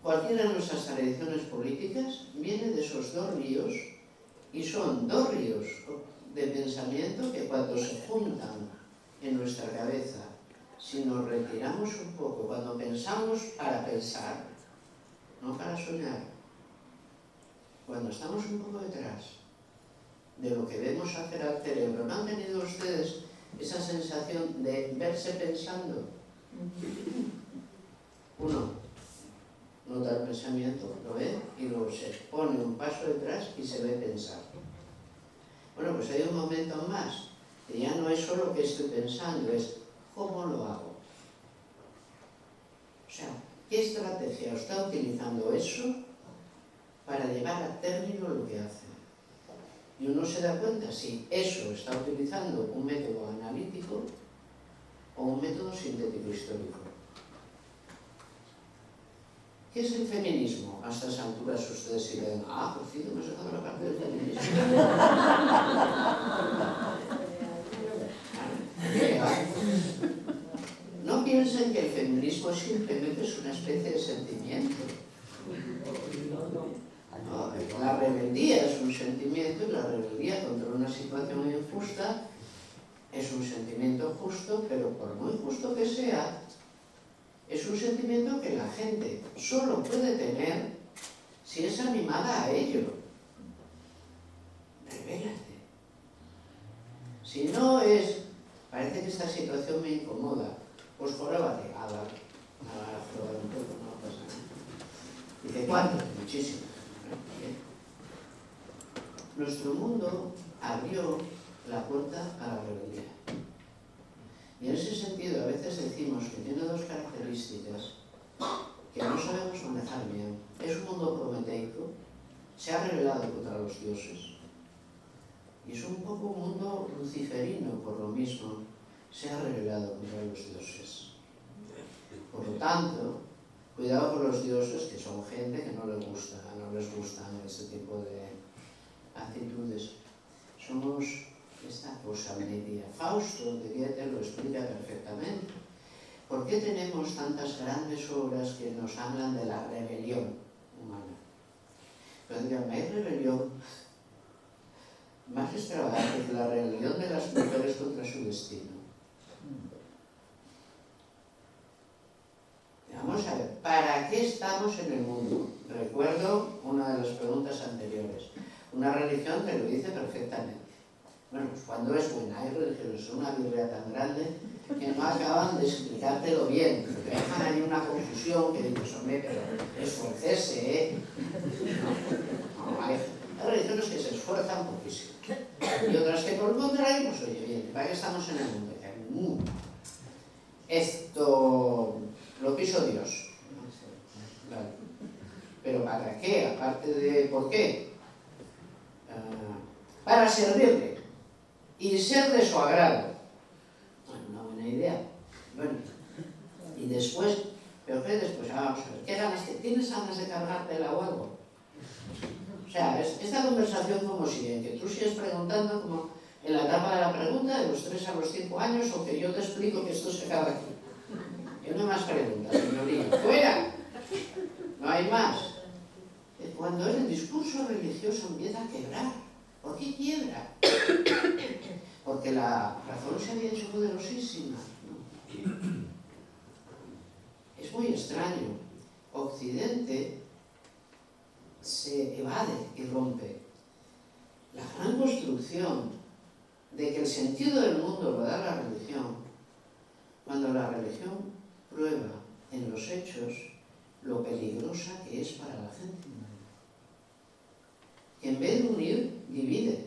Cualquiera de nuestras tradiciones políticas viene de esos dos ríos, y son dos ríos de pensamiento que cuando se juntan en nuestra cabeza, si nos retiramos un poco, cuando pensamos para pensar, no para soñar, cuando estamos un poco detrás de lo que vemos hacer al cerebro, ¿no han tenido ustedes esa sensación de verse pensando? Uno nota el pensamiento, lo ve y luego se pone un paso detrás y se ve pensar. Bueno, pues hay un momento más, que ya no es solo que estoy pensando, es cómo lo hago. O sea, ¿qué estrategia está utilizando eso para llevar a término lo que hace? Y uno se da cuenta si eso está utilizando un método analítico o un método sintético histórico. ¿Qué es el feminismo? A estas alturas ustedes dirán, por fin hemos dejado la parte del feminismo. No piensen que el feminismo simplemente es una especie de sentimiento. No, la rebeldía es un sentimiento y la rebeldía contra una situación injusta es un sentimiento justo, pero por muy justo que sea, es un sentimiento que la gente solo puede tener si es animada a ello. Rebélate. Si no es, parece que esta situación me incomoda, pues pruébate, a probar un poco, no pasa nada. Dice, ¿cuánto? Muchísimo. Nuestro mundo abrió la puerta a la rebeldía. Y en ese sentido a veces decimos que tiene dos características que no sabemos manejar bien. Es un mundo prometeico, se ha rebelado contra los dioses. Y es un poco un mundo luciferino, por lo mismo, se ha rebelado contra los dioses. Por lo tanto, cuidado con los dioses, que son gente que no les gustan este tipo de actitudes. Somos esta cosa media. Fausto de Goethe lo explica perfectamente. ¿Por qué tenemos tantas grandes obras que nos hablan de la rebelión humana? Pero digan, ¿hay rebelión más extravagante que la rebelión de las mujeres contra su destino? Vamos a ver, ¿para qué estamos en el mundo? Recuerdo una de las preguntas anteriores. Una religión te lo dice perfectamente. Bueno, pues cuando es buena, hay religiones, son una Biblia tan grande que no acaban de explicártelo bien, porque dejan ahí una confusión que dices, hombre, pero esfuercese, ¿eh? No, hay religiones que se esfuerzan poquísimo. Y otras que por el contrario, pues oye, bien, ¿para qué estamos en el mundo? Esto lo quiso Dios. Vale. ¿Pero para qué? Aparte de ¿por qué? Para servirle y ser de su agrado. Bueno, una buena idea. Bueno, y después, ¿pero qué después? Vamos a ver, ¿qué ganas? ¿Tienes ganas de cargártela o algo? O sea, esta conversación como sigue, que tú sigues preguntando como en la etapa de la pregunta, de los 3 a los 5 años, o que yo te explico que esto se acaba aquí. Que no hay más preguntas, señoría. ¡Fuera! No hay más. cuando el discurso religioso empieza a quebrar. ¿Por qué quiebra? Porque la razón se había hecho poderosísima, ¿no? Es muy extraño. Occidente se evade y rompe. La gran construcción de que el sentido del mundo lo da la religión, cuando la religión prueba en los hechos lo peligrosa que es para la gente. Que en vez de unir, divide,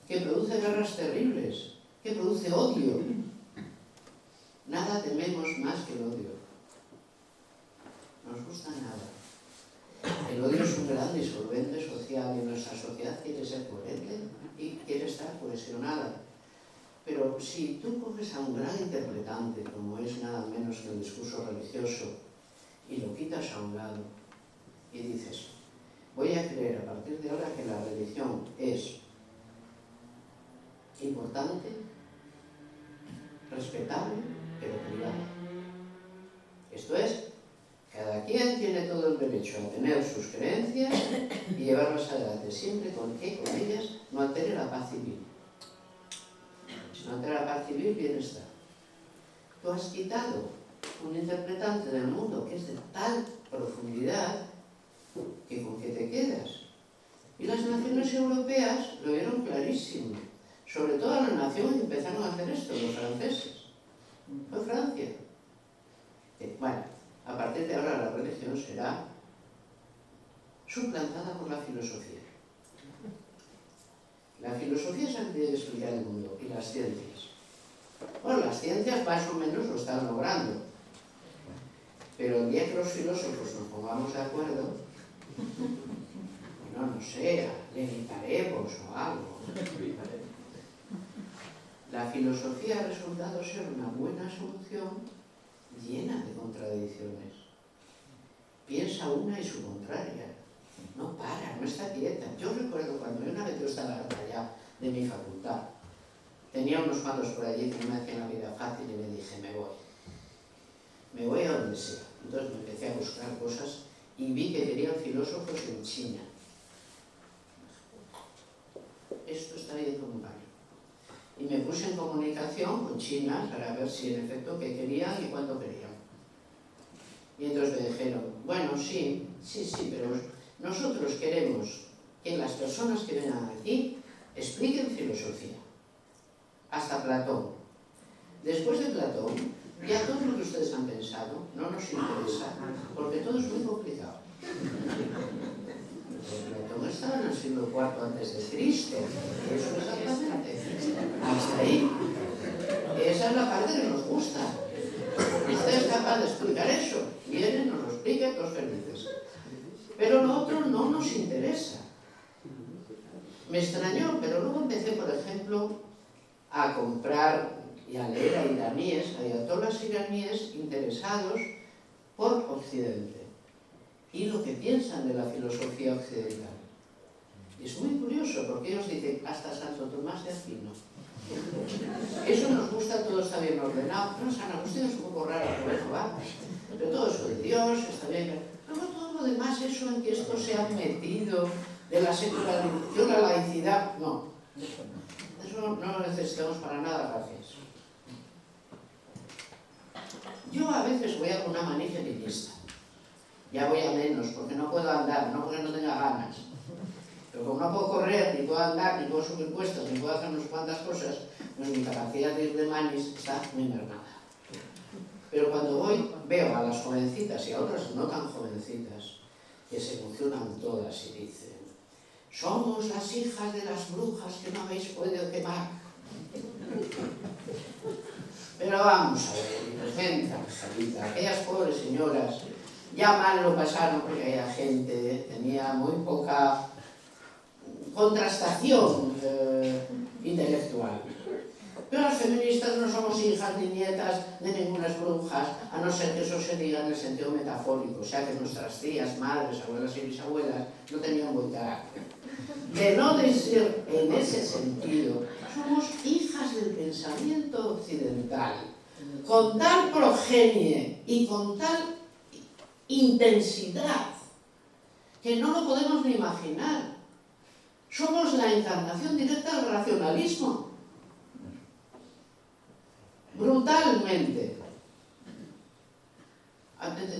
que produce guerras terribles, que produce odio. Nada tememos más que el odio. No nos gusta nada. El odio es un gran disolvente social y nuestra sociedad quiere ser coherente y quiere estar cohesionada. Pero si tú coges a un gran interpretante, como es nada menos que el discurso religioso, y lo quitas a un lado y dices, voy a creer a partir de ahora que la religión es importante, respetable, pero privada. Esto es, cada quien tiene todo el derecho a tener sus creencias y llevarlas adelante, siempre con que con ellas no altere la paz civil. Si no altera la paz civil, bienestar. Tú has quitado un interpretante del mundo que es de tal profundidad que con qué te quedas. Y las naciones europeas lo vieron clarísimo. Sobre todo la nación que empezaron a hacer esto, los franceses. Fue Francia. Bueno, a partir de ahora la religión será suplantada por la filosofía. La filosofía es la que debe explicar el mundo y las ciencias. Bueno, las ciencias más o menos lo están logrando. Pero el día que los filósofos nos pongamos de acuerdo, bueno, no sé, levitaremos o algo. La filosofía ha resultado ser una buena solución llena de contradicciones. Piensa una y su contraria. No para, no está quieta. Yo recuerdo cuando una vez yo estaba harta ya de mi facultad, tenía unos malos por allí que me hacían la vida fácil y me dije, me voy. Me voy a donde sea. Entonces me empecé a buscar cosas y vi que querían filósofos en China. Esto está yendo muy mal. Y me puse en comunicación con China para ver si en efecto qué querían y cuánto querían. Y entonces me dijeron, bueno, sí, pero nosotros queremos que las personas que vengan aquí expliquen filosofía. Hasta Platón. Después de Platón, ya todo lo que ustedes han pensado no nos interesa, porque todo es muy complicado. Platón estaba en el siglo IV a.C. Eso exactamente. Hasta ahí. Esa es la parte que nos gusta. Usted es capaz de explicar eso. Viene, nos lo explica, todos felices. Pero lo otro no nos interesa. Me extrañó, pero luego empecé, por ejemplo, a comprar y a leer a iraníes, ayatolas iraníes interesados por Occidente y lo que piensan de la filosofía occidental. Y es muy curioso porque ellos dicen hasta Santo Tomás de Aquino. Eso nos gusta, todo está bien ordenado. No, San Agustín es un poco raro, pero bueno, va. Pero todo eso de Dios está bien. Luego todo lo demás, eso en que esto se ha metido de la secularización, la laicidad, no. Eso no lo necesitamos para nada, gracias. Yo a veces voy a una manía feminista. Ya voy a menos, porque no puedo andar, no porque no tenga ganas. Pero como no puedo correr, ni puedo andar, ni puedo subir puestos, ni puedo hacer unas cuantas cosas, pues mi capacidad de ir de manis está muy mermada. Pero cuando voy, veo a las jovencitas y a otras no tan jovencitas, que se emocionan todas y dicen, somos las hijas de las brujas que no habéis podido quemar. Pero vamos a ver, gente angelita, aquellas pobres señoras ya mal lo pasaron porque aquella gente tenía muy poca contrastación intelectual. Pero las feministas no somos hijas ni nietas de ningunas brujas, a no ser que eso se diga en el sentido metafórico, o sea que nuestras tías, madres, abuelas y bisabuelas no tenían buen carácter. De no decir en ese sentido, somos hijas del pensamiento occidental, con tal progenie y con tal intensidad que no lo podemos ni imaginar. Somos la encarnación directa del racionalismo. Brutalmente.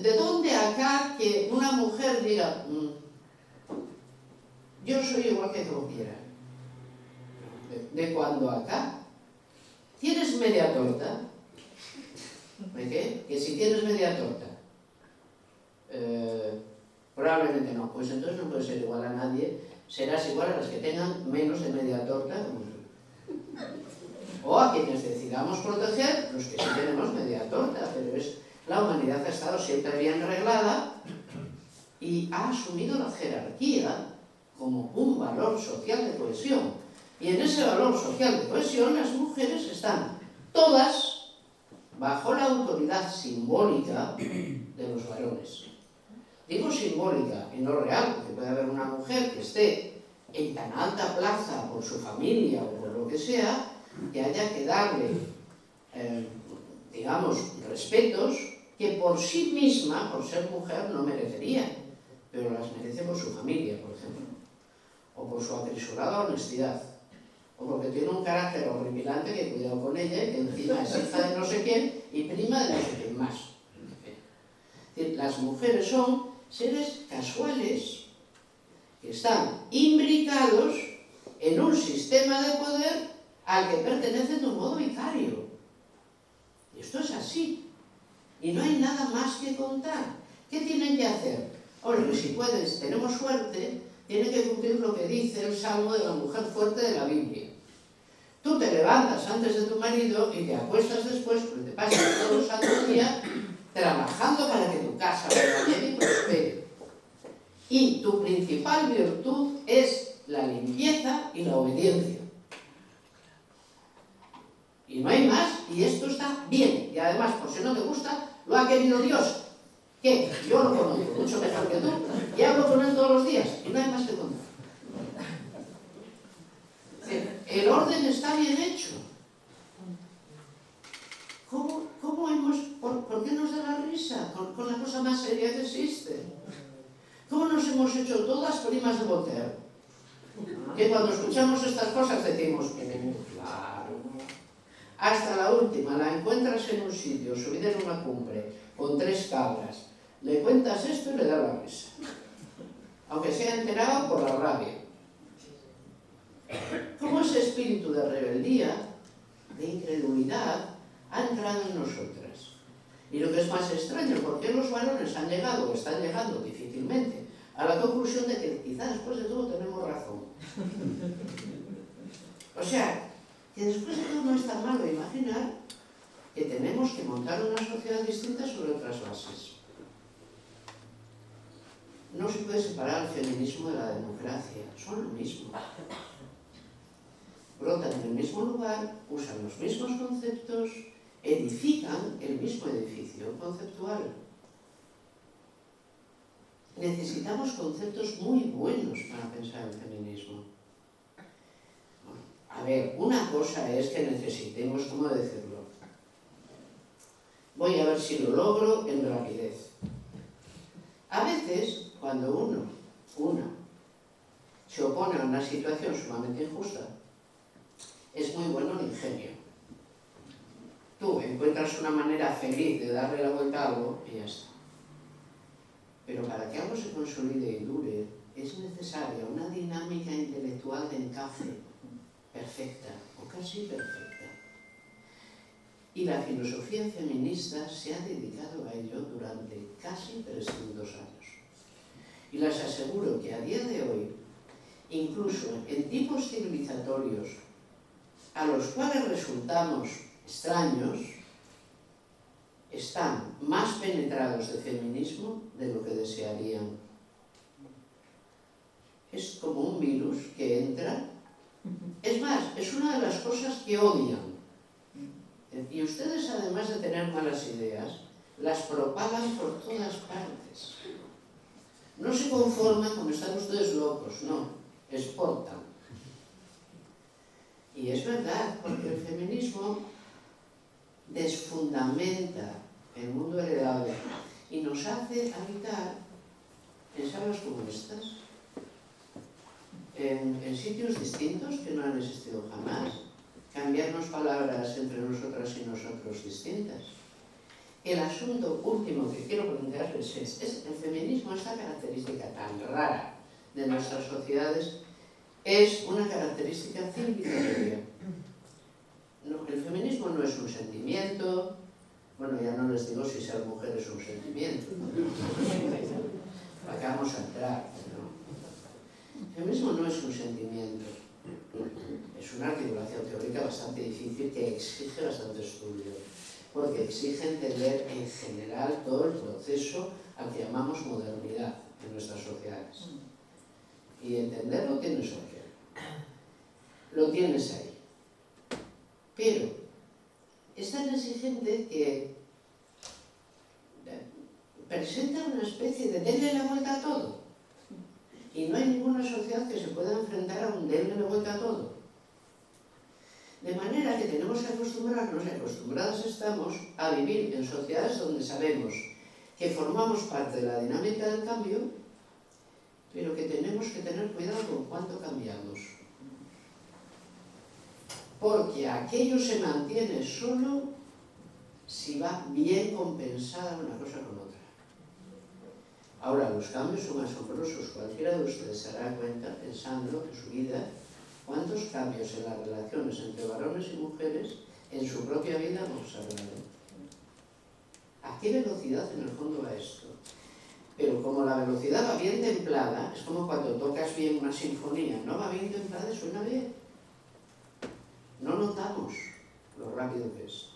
¿De dónde acá que una mujer diga, yo soy igual que cualquiera? ¿De cuándo acá? ¿Tienes media torta? ¿De qué? Que si tienes media torta. Probablemente no. Pues entonces no puedes ser igual a nadie. Serás igual a las que tengan menos de media torta. O a quienes decidamos proteger, los que sí tenemos media torta. Pero la humanidad ha estado siempre bien reglada y ha asumido la jerarquía como un valor social de cohesión. Y en ese valor social de cohesión las mujeres están todas bajo la autoridad simbólica de los varones. Digo simbólica y no real, porque puede haber una mujer que esté en tan alta plaza por su familia o por lo que sea, que haya que darle, digamos, respetos que por sí misma, por ser mujer, no merecería, pero las merece por su familia, por ejemplo, o por su apresurada honestidad, o porque tiene un carácter horripilante que cuidado con ella, y que encima es hija de no sé quién y prima de no sé quién más. Es decir, las mujeres son seres casuales que están imbricados en un sistema de poder al que pertenecen de un modo vicario. Y esto es así. Y no hay nada más que contar. ¿Qué tienen que hacer? Ahora, que si puedes, tenemos suerte, tienen que cumplir lo que dice el Salmo de la mujer fuerte de la Biblia. Tú te levantas antes de tu marido y te acuestas después, porque te pasas todos los santos días trabajando para que tu casa vaya bien y prospere. Y tu principal virtud es la limpieza y la obediencia. Y no hay más, y esto está bien. Y además, por si no te gusta, lo ha querido Dios. ¿Qué? Yo lo conozco mucho mejor que tú, y hablo con él todos los días, y no hay más que contar. El orden está bien hecho. ¿Cómo hemos, por qué nos da la risa con la cosa más seria que existe? ¿Cómo nos hemos hecho todas primas de Voltaire? Que cuando escuchamos estas cosas decimos, claro. Hasta la última, la encuentras en un sitio, subida en una cumbre, con 3 cabras. Le cuentas esto y le da la risa. Aunque sea enterado por la rabia. ¿Cómo ese espíritu de rebeldía, de incredulidad, ha entrado en nosotras? Y lo que es más extraño, ¿por qué los varones han llegado, o están llegando difícilmente, a la conclusión de que quizás después de todo tenemos razón? O sea, que después de todo no es tan malo imaginar que tenemos que montar una sociedad distinta sobre otras bases. No se puede separar el feminismo de la democracia, son lo mismo. Brotan en el mismo lugar, usan los mismos conceptos, edifican el mismo edificio conceptual. Necesitamos conceptos muy buenos para pensar el feminismo. A ver, una cosa es que necesitemos, ¿cómo decirlo? Voy a ver si lo logro en rapidez. A veces, cuando una, se opone a una situación sumamente injusta, es muy bueno el ingenio. Tú encuentras una manera feliz de darle la vuelta a algo y ya está. Pero para que algo se consolide y dure, es necesaria una dinámica intelectual de encaje perfecta, o casi perfecta. Y la filosofía feminista se ha dedicado a ello durante casi 300 años. Y les aseguro que a día de hoy, incluso en tipos civilizatorios a los cuales resultamos extraños, están más penetrados de feminismo de lo que desearían. Es como un virus que entra. Es más, es una de las cosas que odian. Y ustedes, además de tener malas ideas, las propagan por todas partes. No se conforman con estar ustedes locos, no, exportan. Y es verdad, porque el feminismo desfundamenta el mundo heredado y nos hace habitar en salas como estas, en sitios distintos que no han existido jamás, cambiarnos palabras entre nosotras y nosotros distintas. El asunto último que quiero plantearles es el feminismo, esta característica tan rara de nuestras sociedades, es una característica civilizatoria. No, el feminismo no es un sentimiento, bueno, ya no les digo si ser mujer es un sentimiento, acá vamos a entrar, ¿no? El feminismo no es un sentimiento, es una articulación teórica bastante difícil que exige bastante estudio, porque exige entender en general todo el proceso al que llamamos modernidad en nuestras sociedades. Y entenderlo tienes que lo tienes ahí. Pero es tan exigente que presenta una especie de denle la vuelta a todo. Y no hay ninguna sociedad que se pueda enfrentar a un denle la vuelta a todo. De manera que tenemos que acostumbrarnos, y acostumbradas estamos, a vivir en sociedades donde sabemos que formamos parte de la dinámica del cambio, pero que tenemos que tener cuidado con cuánto cambiamos. Porque aquello se mantiene solo si va bien compensada una cosa con otra. Ahora, los cambios son asombrosos. Cualquiera de ustedes se dará cuenta, pensando en su vida, cuántos cambios en las relaciones entre varones y mujeres en su propia vida han observado. ¿A qué velocidad en el fondo va esto? Pero como la velocidad va bien templada, es como cuando tocas bien una sinfonía, no va bien templada y suena bien. No notamos lo rápido que es.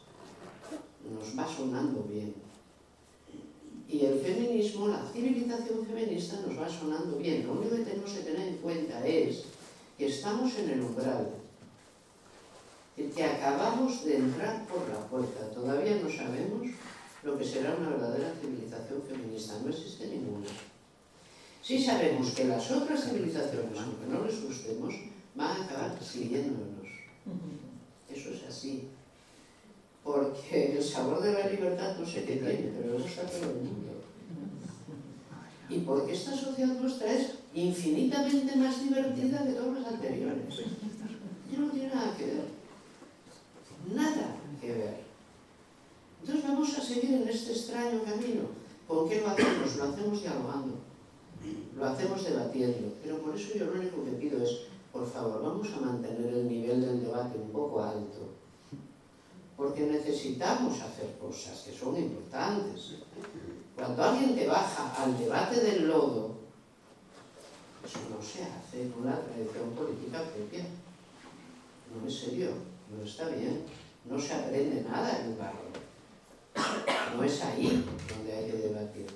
Nos va sonando bien. Y el feminismo, la civilización feminista nos va sonando bien. Lo único que tenemos que tener en cuenta es que estamos en el umbral, que acabamos de entrar por la puerta. Todavía no sabemos lo que será una verdadera civilización feminista. No existe ninguna. Sí sabemos que las otras civilizaciones, aunque no les gustemos, van a acabar siguiéndonos. Eso es así. Porque el sabor de la libertad no sé qué tiene, pero le gusta a todo el mundo. Y porque esta sociedad nuestra es infinitamente más divertida que todas las anteriores. Y no tiene nada que ver. Nada que ver. Entonces vamos a seguir en este extraño camino. ¿Con qué lo hacemos? Lo hacemos dialogando. Lo hacemos debatiendo. Pero por eso yo lo único que pido es, por favor, vamos a mantener el nivel del debate un poco alto. Porque necesitamos hacer cosas que son importantes. Cuando alguien te baja al debate del lodo, eso no se hace con la tradición política propia. No es serio, no está bien. No se aprende nada en un barro. No es ahí donde hay que debatir.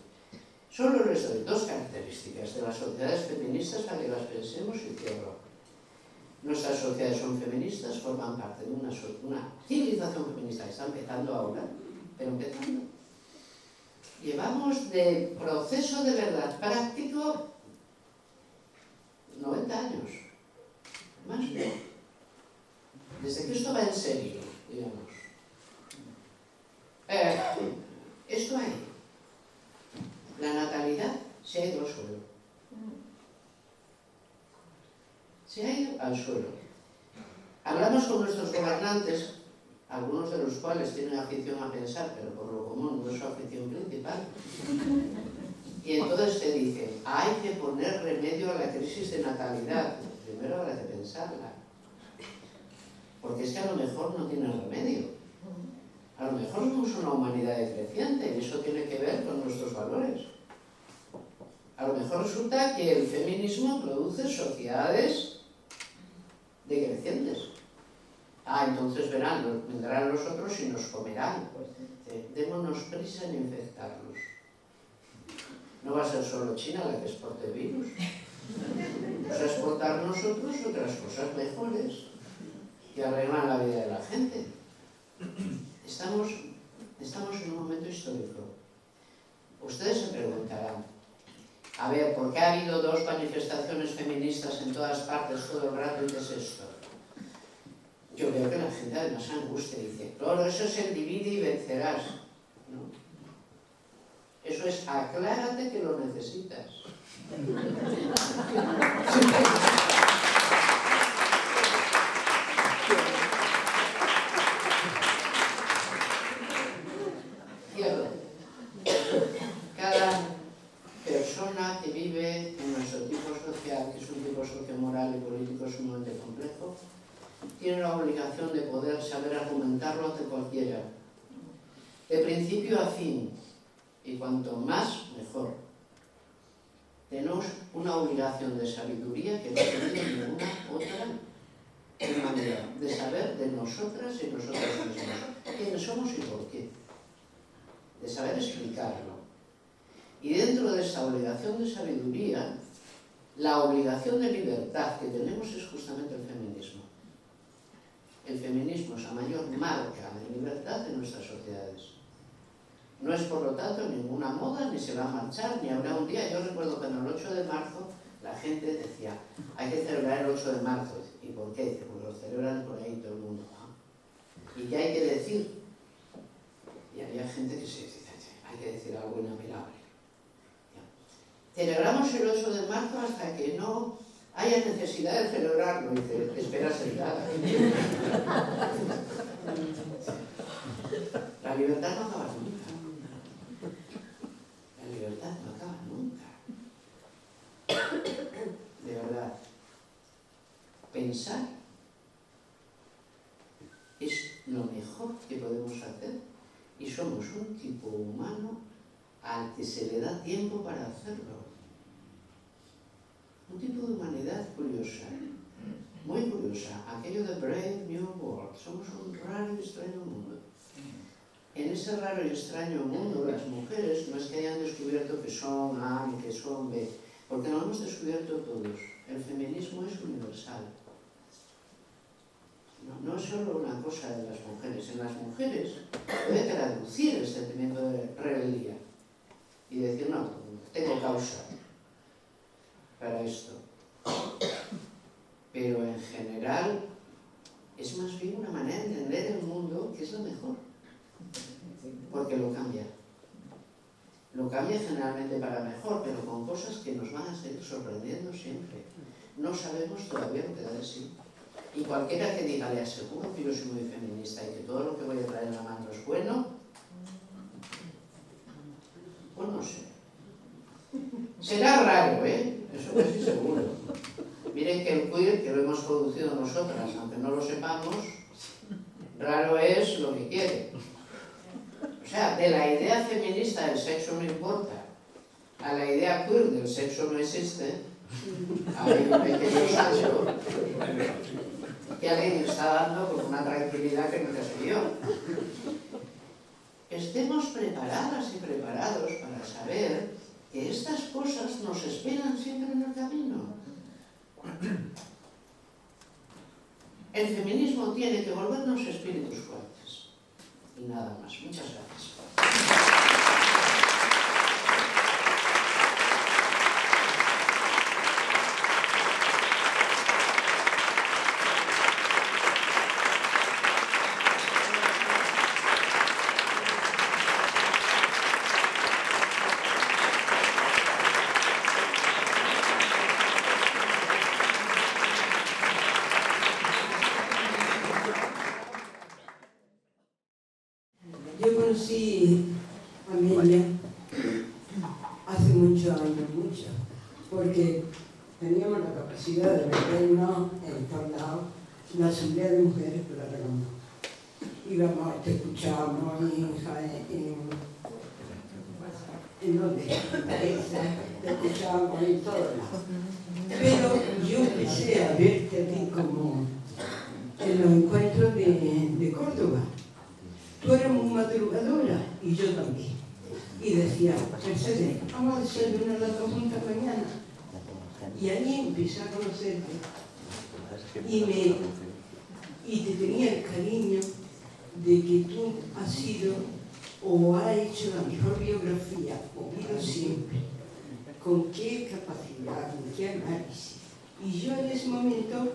Solo les doy dos características de las sociedades feministas para que las pensemos y cierro. Nuestras sociedades son feministas, forman parte de una civilización feminista que está empezando ahora, pero empezando. Llevamos de proceso de verdad práctico 90 años, más no. Desde que esto va en serio, digamos. Esto hay. La natalidad se ha ido al suelo. Se ha ido al suelo. Hablamos con nuestros gobernantes, algunos de los cuales tienen afición a pensar, pero por lo común no es su afición principal. Y entonces te dicen, hay que poner remedio a la crisis de natalidad. Primero habrá que pensarla. Porque es que a lo mejor no tiene remedio. A lo mejor somos una humanidad decreciente y eso tiene que ver con nuestros valores. A lo mejor resulta que el feminismo produce sociedades decrecientes. Entonces verán, vendrán los otros y nos comerán. Démonos prisa en infectarlos. No va a ser solo China la que exporte virus. Vamos a exportar nosotros otras cosas mejores que arreglan la vida de la gente. Estamos en un momento histórico. Ustedes se preguntarán, a ver, ¿por qué ha habido 2 manifestaciones feministas en todas partes todo el rato y qué es esto? Yo veo que la gente además se angustia y dice, claro, eso es el divide y vencerás. ¿No? Eso es aclárate que lo necesitas. Cierro. Cada persona que vive en nuestro tipo social, que es un tipo sociomoral y político sumamente complejo, tiene la obligación de poder saber argumentarlo ante cualquiera, de principio a fin, y cuanto más, mejor. Tenemos una obligación de sabiduría que no tiene ninguna otra humanidad, de saber de nosotras y nosotros mismos, quiénes somos y por qué, de saber explicarlo. Y dentro de esta obligación de sabiduría, la obligación de libertad que tenemos es justamente el feminismo. El feminismo es la mayor marca de libertad de nuestras sociedades. No es, por lo tanto, ninguna moda, ni se va a marchar, ni habrá un día. Yo recuerdo que en el 8 de marzo la gente decía, hay que celebrar el 8 de marzo. ¿Y por qué? Porque lo celebran por ahí todo el mundo, ¿no? ¿Y qué hay que decir? Y había gente que se decía, hay que decir algo inapelable. Celebramos el 8 de marzo hasta que no haya necesidad de celebrarlo. Y te esperas sentada. La libertad no acaba nunca. La libertad no acaba nunca. De verdad. Pensar es lo mejor que podemos hacer y somos un tipo humano al que se le da tiempo para hacerlo. Un tipo de humanidad curiosa, muy curiosa, aquello de Brave New World. Somos un raro y extraño mundo. En ese raro y extraño mundo, las mujeres no es que hayan descubierto que son A y que son B, porque lo hemos descubierto todos. El feminismo es universal. No es solo una cosa de las mujeres. En las mujeres puede traducir el sentimiento de rebeldía y decir, no, tengo causa para esto. Pero en general es más bien una manera de entender el mundo que es la mejor, porque lo cambia. Lo cambia generalmente para mejor, pero con cosas que nos van a seguir sorprendiendo siempre. No sabemos todavía lo que da de sí. Y cualquiera que diga, le aseguro que yo soy muy feminista y que todo lo que voy a traer en la mano es bueno, pues no sé. Será raro, ¿eh? Eso casi seguro. Miren que el queer, que lo hemos producido nosotras, aunque no lo sepamos, raro es lo que quiere. O sea, de la idea feminista del sexo no importa a la idea queer del sexo no existe, hay un pequeño salto que alguien está dando con una tranquilidad que nunca se dio. Estemos preparadas y preparados para saber que estas cosas nos esperan siempre en el camino. El feminismo tiene que volvernos espíritus fuertes. Y nada más. Muchas gracias. Yo conocí a Amelia hace muchos años, porque teníamos la capacidad de meternos en todos lados. La Asamblea de Mujeres, pero la reconozco. Íbamos, te escuchábamos en donde, te escuchábamos en todos lados. Pero yo empecé a verte a ti como en los encuentros de Córdoba. Tú eras muy madrugadora y yo también. Y decía, Mercedes, vamos a desayunar las dos juntas mañana. Y ahí empecé a conocerte. Y te tenía el cariño de que tú has sido o has hecho la mejor biografía, o visto siempre. Con qué capacidad, con qué análisis. Y yo en ese momento...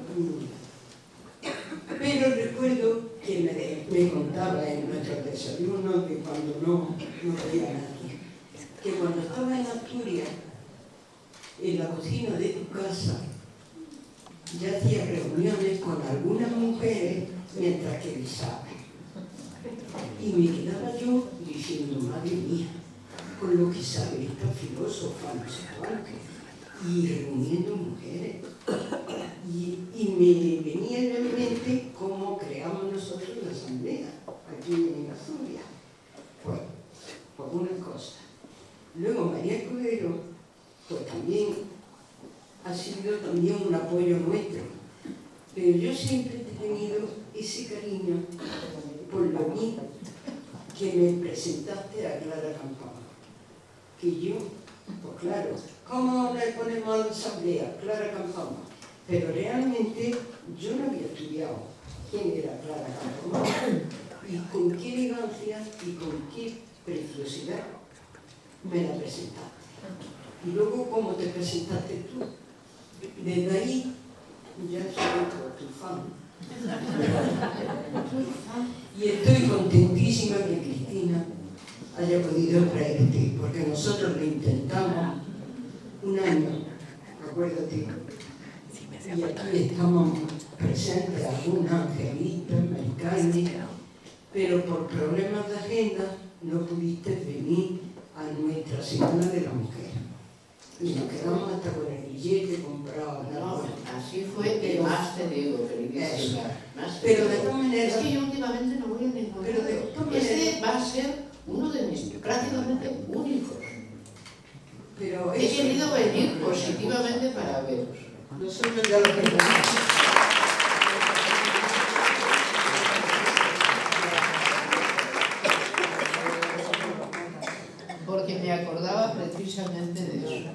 Pero recuerdo que me contaba en nuestros desayunos que cuando no veía a nadie, que cuando estaba en Asturias en la cocina de tu casa ya hacía reuniones con algunas mujeres mientras que guisaba. Y me quedaba yo diciendo, madre mía, con lo que sabe esta filósofa, no sé cuánto, y reuniendo mujeres. Y me venía en la mente cómo creamos nosotros la asamblea aquí en Asturias. Pues, por una cosa. Luego María Escudero, pues también ha sido también un apoyo nuestro. Pero yo siempre he tenido ese cariño por lo mismo que me presentaste a Clara Campoamor. Que yo, pues claro, ¿cómo le ponemos a la asamblea? Clara Campoamor. Pero realmente yo no había estudiado quién era Clara Campoamor y con qué elegancia y con qué preciosidad me la presentaste. Y luego, ¿cómo te presentaste tú? Desde ahí ya soy tu fan. Y estoy contentísima que Cristina haya podido traerte, porque nosotros lo intentamos un año, acuérdate, y aquí estamos presentes algunas Angelitas, Maricani, pero por problemas de agenda no pudiste venir a nuestra Semana de la Mujer. Y nos quedamos hasta con el billete comprado. No, así fue que más te digo, queridísima. Pero de todas maneras... Es que yo últimamente no voy a ningún Pero de lado. todas maneras... Este va a ser uno de mis prácticamente únicos. Pero He eso, querido venir positivamente para veros. nosotros ya lo tenemos. Porque me acordaba precisamente de eso.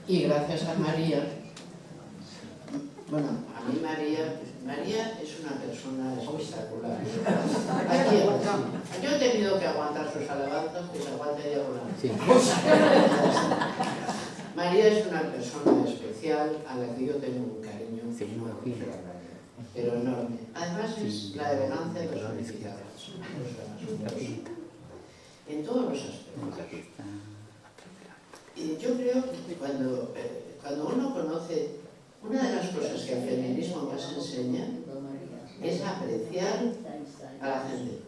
Y gracias a María, bueno, a mí María es una persona espectacular. Yo he tenido que aguantar sus alabanzas, que se aguante ella con la María es una persona especial a la que yo tengo un cariño enorme, pero enorme. Además es la de venancia personificada. En todos los aspectos. Y yo creo que cuando uno conoce, una de las cosas que el feminismo más enseña es apreciar a la gente.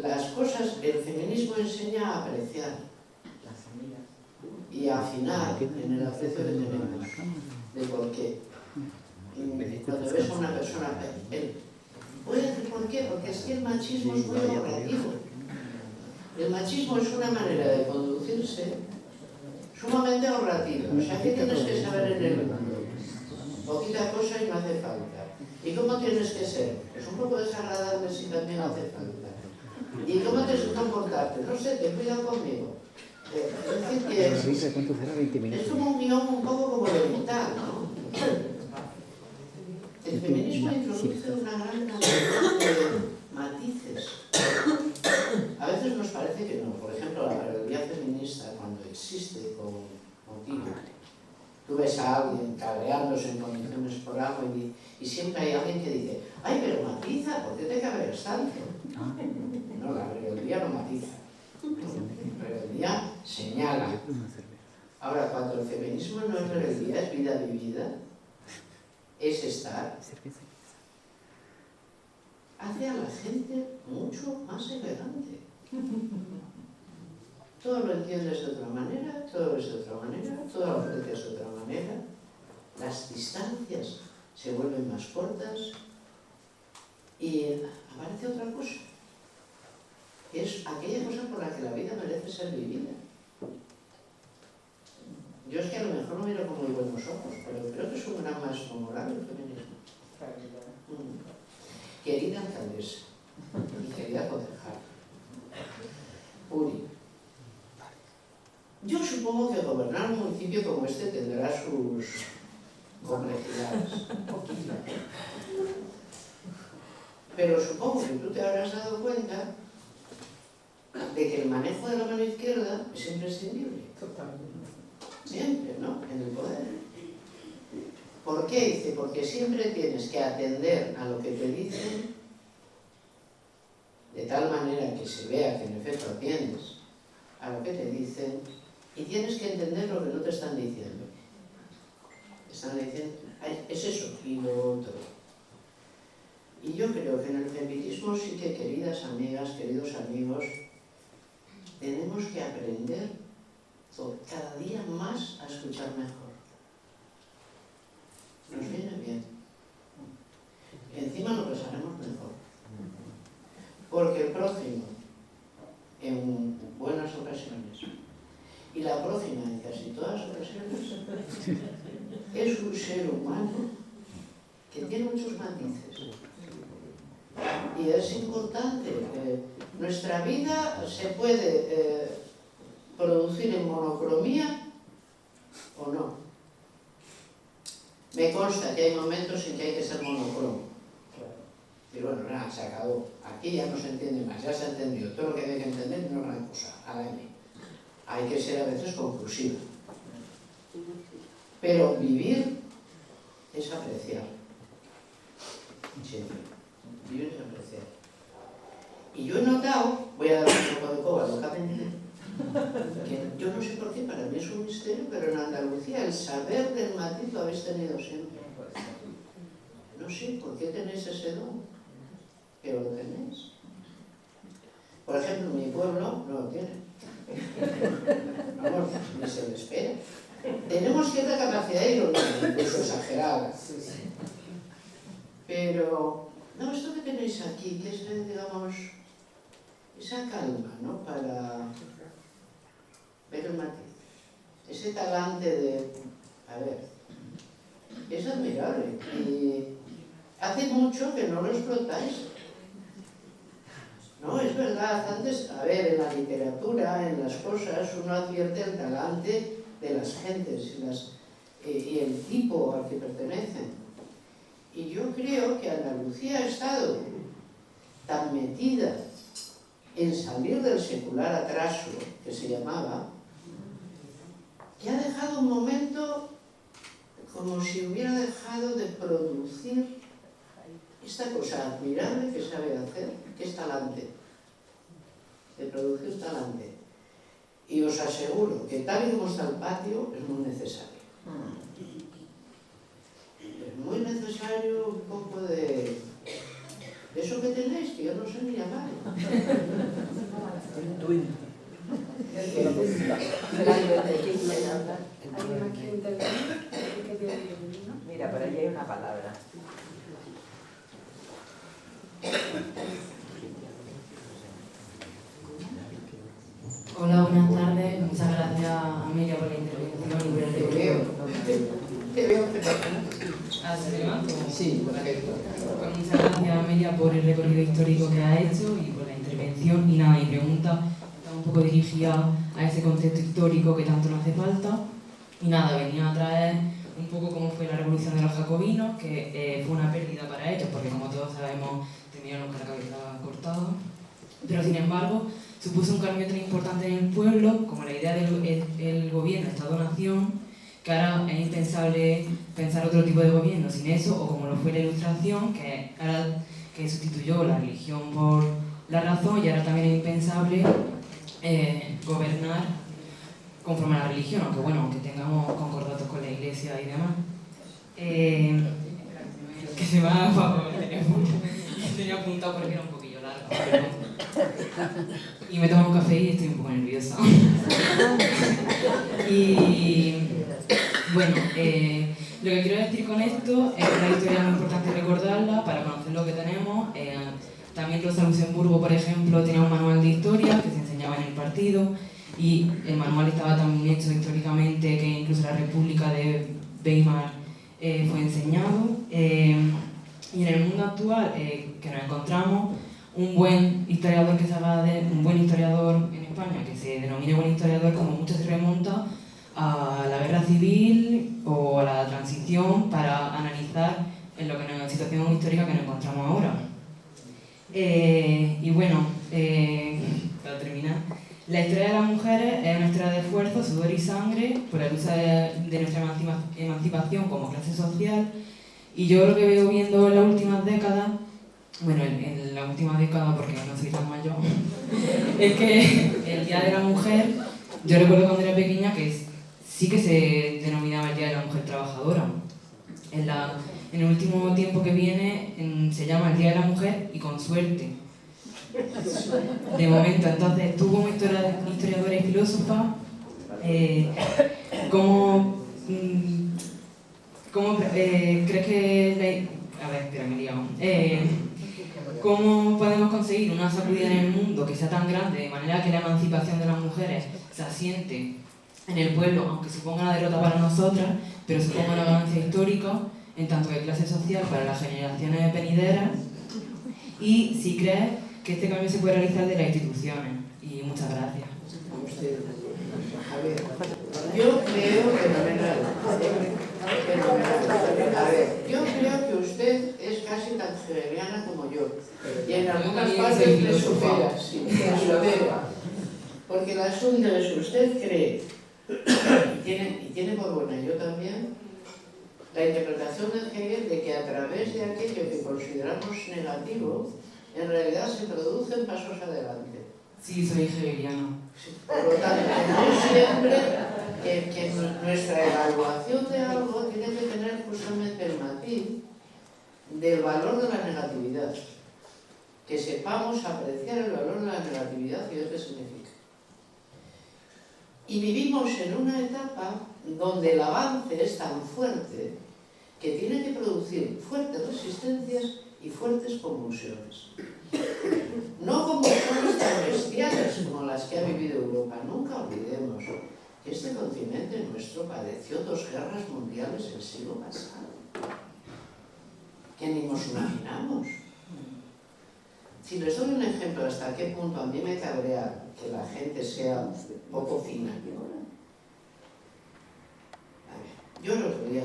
Las cosas, el feminismo enseña a apreciar y a afinar en el aprecio que tenemos de por qué. Cuando ves a una persona, voy a decir por qué, porque es que el machismo es muy operativo. El machismo es una manera de conducirse sumamente ahorrativa. O sea, ¿qué tienes que saber en el mundo? Poquita cosa y no hace falta. ¿Y cómo tienes que ser? Es un poco desagradable si también hace falta. ¿Y cómo tienes que comportarte? No sé, ten cuidado conmigo. Es decir, que es como un guión un poco como de mitad, ¿no? El feminismo introduce una gran cantidad de matices. A veces nos parece que no. Por ejemplo, la rebeldía feminista, cuando existe con motivo, tú ves a alguien cabreándose en condiciones por algo y siempre hay alguien que dice, ay, pero matiza, ¿por qué te cabreas tanto? No, la rebeldía no matiza. La rebeldía señala. Ahora, cuando el feminismo no es rebeldía, es vida vivida, es estar, hace a la gente mucho más elegante. Todo lo entiendes de otra manera, todo es de otra manera, todo lo aprecias de otra manera, las distancias se vuelven más cortas y aparece otra cosa, que es aquella cosa por la que la vida merece ser vivida. Yo es que a lo mejor no miro con muy buenos ojos, pero creo que es un gran maestro moral el feminismo. Querida alcaldesa y querida concejal, Uri, yo supongo que gobernar un municipio como este tendrá sus complejidades, pero supongo que tú te habrás dado cuenta de que el manejo de la mano izquierda es imprescindible. Siempre, ¿no? En el poder. ¿Por qué? Dice, porque siempre tienes que atender a lo que te dicen de tal manera que se vea que en efecto atiendes a lo que que te dicen y tienes que entender lo que no te están diciendo. Están diciendo, "Ay, es eso y lo otro". Y yo creo que en el feminismo sí que, queridas amigas, queridos amigos, tenemos que aprender cada día más a escuchar mejor. Nos viene bien. Encima lo pasaremos mejor. Porque el prójimo, en buenas ocasiones, y la prójima en casi todas las ocasiones, es un ser humano que tiene muchos matices. Y es importante, nuestra vida se puede producir en monocromía o no. Me consta que hay momentos en que hay que ser monocromo. Y bueno, nada, se acabó. Aquí ya no se entiende más, ya se ha entendido. Todo lo que hay que entender no es gran cosa, a la M. Hay que ser a veces conclusiva. Pero vivir es apreciar. Siempre. Vivir es apreciar. Y yo he notado, voy a dar un poco de coba locamente, que yo no sé por qué, para mí es un misterio, pero en Andalucía el saber del matiz lo habéis tenido siempre. No sé por qué tenéis ese don, pero lo tenéis. Por ejemplo, mi pueblo no lo tiene. Vamos, ni se le espera. Tenemos cierta capacidad de ironía, incluso exagerada. Pero, no, esto que tenéis aquí, que es, digamos, esa calma, ¿no? Para ver el matiz. Ese talante de, a ver, es admirable. Y hace mucho que no lo explotáis. No, es verdad, antes, a ver, en la literatura, en las cosas, uno advierte el talante de las gentes y el tipo al que pertenecen. Y yo creo que Andalucía ha estado tan metida en salir del secular atraso, que se llamaba, que ha dejado un momento como si hubiera dejado de producir esta cosa admirable que sabe hacer, que es talante, de producir talante. Y os aseguro que tal y como está el patio es muy necesario. Es muy necesario un poco de eso que tenéis, que yo no sé ni llamar. Mira, por allí hay una palabra. Hola, buenas tardes. Muchas gracias, Amelia, por la intervención y por el recorrido. Te veo, ¿Se me va? sí, perfecto. Pues muchas gracias, Amelia, por el recorrido histórico que ha hecho y por la intervención. Y nada, mi pregunta está un poco dirigida a ese contexto histórico que tanto nos hace falta. Y nada, venía a traer un poco cómo fue la revolución de los jacobinos, que fue una pérdida para ellos, porque como todos sabemos, tenían con la cabeza cortada. Pero sin embargo, supuso un cambio tan importante en el pueblo como la idea del gobierno Estado-Nación, que ahora es impensable pensar otro tipo de gobierno sin eso, o como lo fue la Ilustración, que sustituyó la religión por la razón, y ahora también es impensable gobernar conforme a la religión, aunque bueno, aunque tengamos concordatos con la Iglesia y demás. Que se va a favor el teléfono. Tenía apuntado porque era un poquillo largo. Y me tomo un café y estoy un poco nerviosa. Y bueno, lo que quiero decir con esto es que la historia es muy importante recordarla para conocer lo que tenemos. También Rosa Luxemburgo, por ejemplo, tenía un manual de historia que se enseñaba en el partido, y el manual estaba también hecho históricamente que incluso la República de Weimar fue enseñado. Y en el mundo actual que nos encontramos, un buen historiador un buen historiador en España, que se denomine buen historiador, como mucho se remonta a la guerra civil o a la transición para analizar en la situación histórica que nos encontramos ahora. Y bueno, para terminar, la historia de las mujeres es una historia de esfuerzo, sudor y sangre por la lucha de nuestra emancipación como clase social. Y yo lo que veo viendo en las últimas décadas, bueno, en la última década porque no soy tan mayor, es que el Día de la Mujer Yo recuerdo cuando era pequeña que sí que se denominaba el Día de la Mujer Trabajadora. En el último tiempo que viene se llama el Día de la Mujer y con suerte. De momento, entonces, tú como historiadora y filósofa, ¿cómo crees que a ver, espera, me he liado. ¿Cómo podemos conseguir una sacudida en el mundo que sea tan grande, de manera que la emancipación de las mujeres se asiente en el pueblo, aunque suponga una derrota para nosotras, pero suponga una ganancia histórica, en tanto que clase social para las generaciones venideras? Y si crees que este cambio se puede realizar de las instituciones. Y muchas gracias. A ver, yo creo yo creo que usted es casi tan hegeliana como yo. Y en algunas partes le supera, sí, le supera. Porque el asunto es que usted cree, y tiene por buena yo también, la interpretación de Hegel de que a través de aquello que consideramos negativo, en realidad se producen pasos adelante. Sí, soy hegeliano. Por lo tanto, no siempre que nuestra evaluación de algo tiene que tener justamente el matiz del valor de la negatividad. Que sepamos apreciar el valor de la negatividad y lo que significa. Y vivimos en una etapa donde el avance es tan fuerte que tiene que producir fuertes resistencias y fuertes convulsiones. No convulsiones tan bestiales como las que ha vivido Europa. Nunca olvidemos que este continente nuestro padeció 2 guerras mundiales el siglo pasado, que ni nos imaginamos. Si les doy un ejemplo hasta qué punto a mí me cabrea que la gente sea poco fina. Yo el otro día,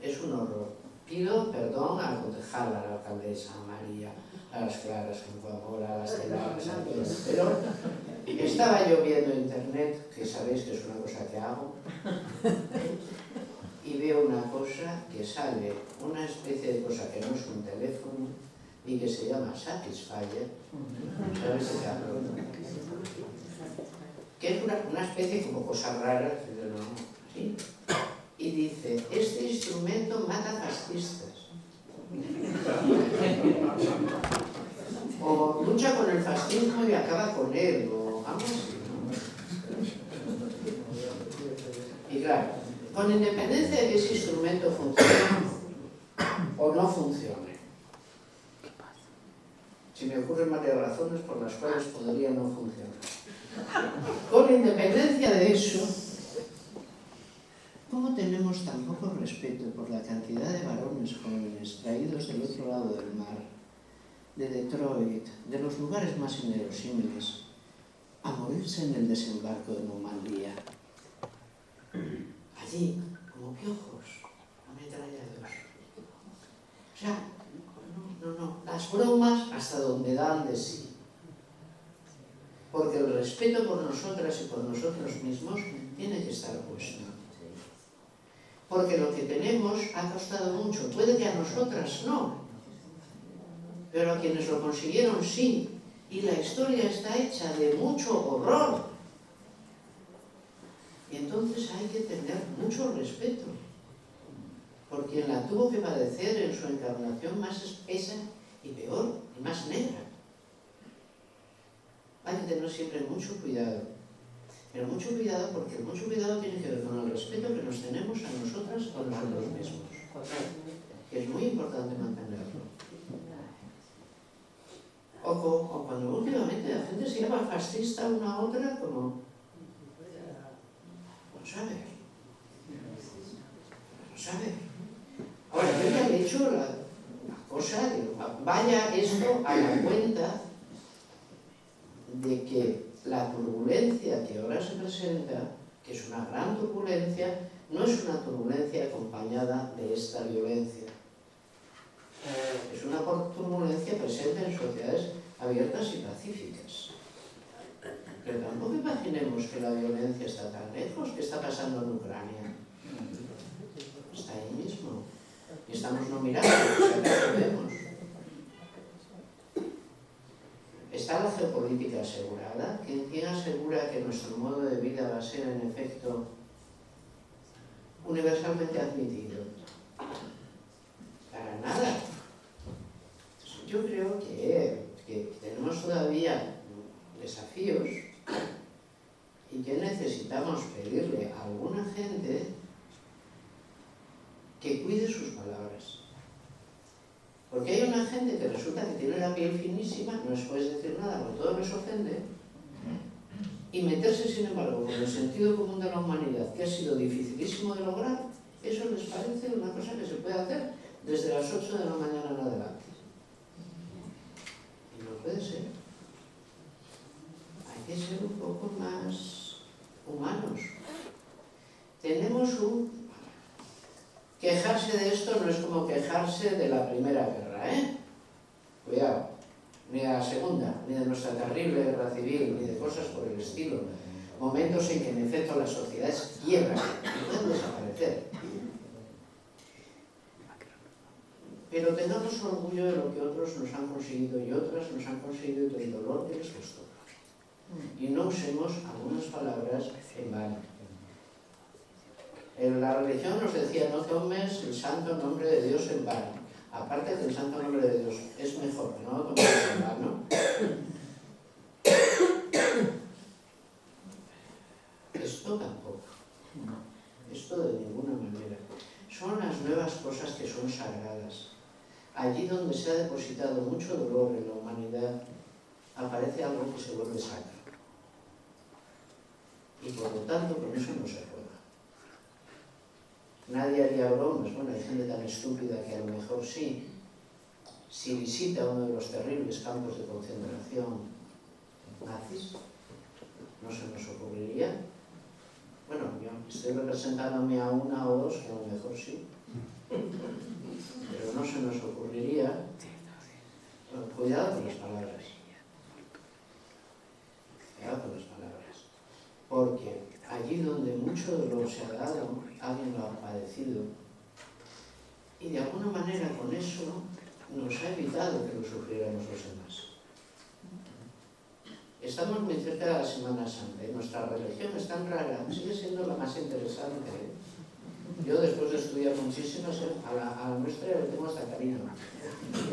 es un horror. Pido perdón a la concejala, a la alcaldesa, a María, a las Claras, a las Teladas, a todos. Pero estaba yo viendo internet, que sabéis que es una cosa que hago, y veo una cosa que sale, una especie de cosa que no es un teléfono y que se llama Satisfyer. ¿Sabéis de qué hablo? Que es una especie como cosas raras, ¿sí? Y dice, este instrumento mata fascistas. O lucha con el fascismo y acaba con él, o vamos. Y claro, con independencia de que ese instrumento funcione o no funcione. Si me ocurren varias razones por las cuales podría no funcionar. Con independencia de eso, ¿cómo tenemos tan poco respeto por la cantidad de varones jóvenes traídos del otro lado del mar, de Detroit, de los lugares más inverosímiles, a morirse en el desembarco de Normandía? Allí, como piojos, ametrallados. O sea, no, las bromas hasta donde dan de sí. Porque el respeto por nosotras y por nosotros mismos tiene que estar puesto. Porque lo que tenemos ha costado mucho. Puede que a nosotras no, pero a quienes lo consiguieron sí. Y la historia está hecha de mucho horror. Y entonces hay que tener mucho respeto por quien la tuvo que padecer en su encarnación más espesa y peor y más negra. Hay que tener siempre mucho cuidado. Pero mucho cuidado, porque el mucho cuidado tiene que ver con el respeto que nos tenemos a nosotras o a nosotros mismos. Que es muy importante mantenerlo. O cuando últimamente la gente se llama fascista una a otra como... Vamos a ver. Vamos a ver. Ahora, yo ya he hecho la cosa de... Vaya esto a la cuenta de que la turbulencia que ahora se presenta, que es una gran turbulencia, no es una turbulencia acompañada de esta violencia. Es una turbulencia presente en sociedades abiertas y pacíficas. Pero tampoco imaginemos que la violencia está tan lejos. ¿Qué está pasando en Ucrania? Está ahí mismo. Y estamos no mirando, lo vemos. ¿Está la geopolítica asegurada? ¿Quién asegura que nuestro modo de vida va a ser en efecto universalmente admitido. Para nada. Yo creo que tenemos todavía desafíos y que necesitamos pedirle a alguna gente que cuide sus palabras. Porque hay una gente que resulta que tiene la piel finísima, no les puedes decir nada, porque todo les ofende, y meterse, sin embargo, con el sentido común de la humanidad, que ha sido dificilísimo de lograr, eso les parece una cosa que se puede hacer desde las 8 de la mañana en adelante. Y no puede ser. Hay que ser un poco más humanos. Tenemos un... Quejarse de esto no es como quejarse de la Primera Guerra, ¿eh? Cuidado. Ni de la Segunda, ni de nuestra terrible guerra civil, ni de cosas por el estilo. Momentos en que, en efecto, las sociedades quiebran y pueden desaparecer. Pero tengamos orgullo de lo que otros nos han conseguido y otras nos han conseguido del dolor que les costó. Y no usemos algunas palabras en vano. La religión nos decía, no tomes el santo nombre de Dios en vano. Aparte que el santo nombre de Dios es mejor que no lo tomes en vano. Esto tampoco. Esto de ninguna manera. Son las nuevas cosas que son sagradas. Allí donde se ha depositado mucho dolor en la humanidad, aparece algo que se vuelve sacro. Y por lo tanto, con eso no se juega. Nadie haría bromas, bueno, hay gente tan estúpida que a lo mejor sí, si visita uno de los terribles campos de concentración nazis, no se nos ocurriría. Bueno, yo estoy representándome a una o dos, que a lo mejor sí, pero no se nos ocurriría. Bueno, cuidado con las palabras. Cuidado con las palabras. Porque allí donde mucho dolor se ha dado, alguien lo ha padecido. Y de alguna manera con eso nos ha evitado que lo sufriéramos los demás. Estamos muy cerca de la Semana Santa. Nuestra religión es tan rara, sigue siendo la más interesante. Yo, después de estudiar muchísimas, a la nuestra le tengo hasta cariño.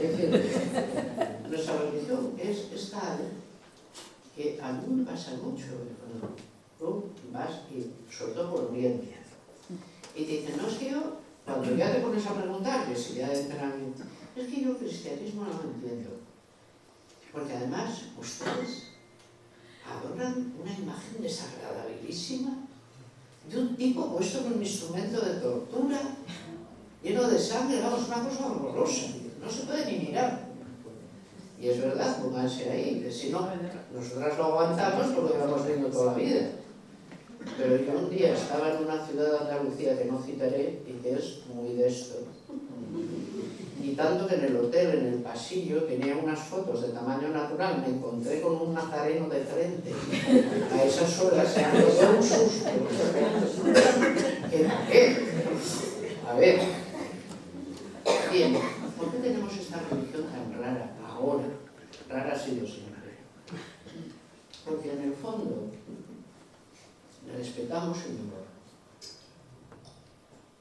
Es decir, nuestra religión es tal que a mí me pasa mucho cuando tú vas, y sobre todo por Oriente, y te dicen, no, es que yo, cuando ya te pones a preguntar, que si ya enteramente, es que yo el cristianismo no lo entiendo. Porque además, ustedes adoran una imagen desagradabilísima de un tipo puesto en un instrumento de tortura, lleno de sangre, vamos, una cosa horrorosa, no se puede ni mirar. Y es verdad, pónganse ahí, que si no, nosotras lo aguantamos porque lo vamos viendo toda la vida. Pero yo un día estaba en una ciudad de Andalucía que no citaré y que es muy de esto. Y tanto que en el hotel, en el pasillo, tenía unas fotos de tamaño natural, me encontré con un nazareno de frente. A esas horas se han dado un susto. ¿Qué? A ver. Bien, ¿por qué tenemos esta religión tan rara ahora? Rara ha sido siempre. Porque en el fondo respetamos el dolor.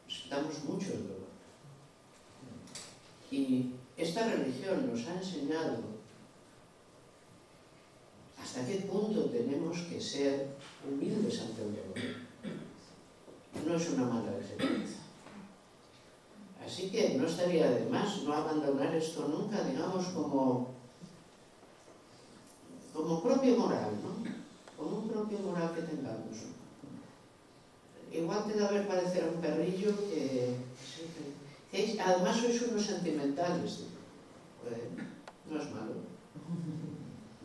Respetamos mucho el dolor. Y esta religión nos ha enseñado hasta qué punto tenemos que ser humildes ante el dolor. No es una mala enseñanza. Así que no estaría de más no abandonar esto nunca, digamos, como propio moral, ¿no? Como un propio moral que tengamos. Igual te da ver parecer a un perrillo que... Además sois unos sentimentales. No es malo.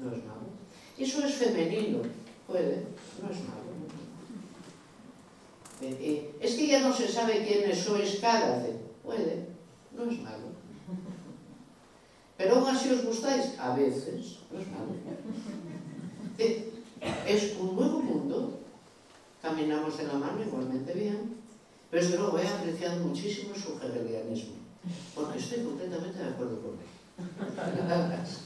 No es malo. Eso es femenino. Puede. No es malo. Es que ya no se sabe quiénes sois cada vez. Puede. No es malo. Pero aún así os gustáis. A veces. No es malo. Es un nuevo mundo. Caminamos de la mano igualmente bien. Pero desde luego he apreciado muchísimo su hegelianismo, porque estoy completamente de acuerdo con él. Gracias.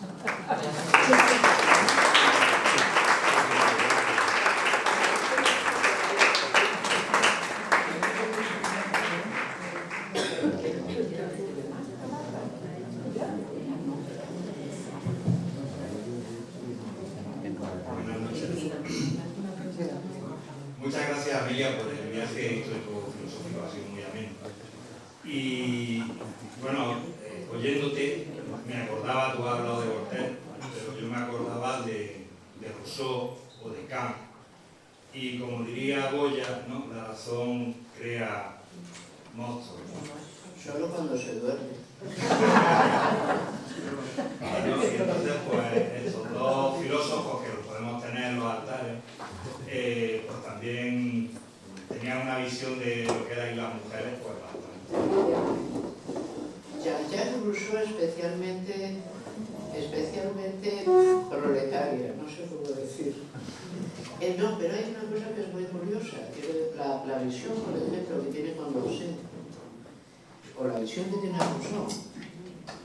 María por el viaje histórico-filosófico, ha sido muy ameno. Y bueno, oyéndote, me acordaba, tú has hablado de Voltaire, pero yo me acordaba de Rousseau o de Kant. Y como diría Goya, ¿no? La razón crea monstruos, ¿no? Solo cuando se duerme. Bueno, y entonces, pues, estos dos filósofos, que los podemos tener en los altares, pues también tenían una visión de lo que eran las mujeres, pues bastante. Jean-Jacques Rousseau especialmente proletaria, no sé cómo decir. No, pero hay una cosa que es muy curiosa, que es la visión, por ejemplo, que tiene con Rousseau, o la visión que tiene Rousseau,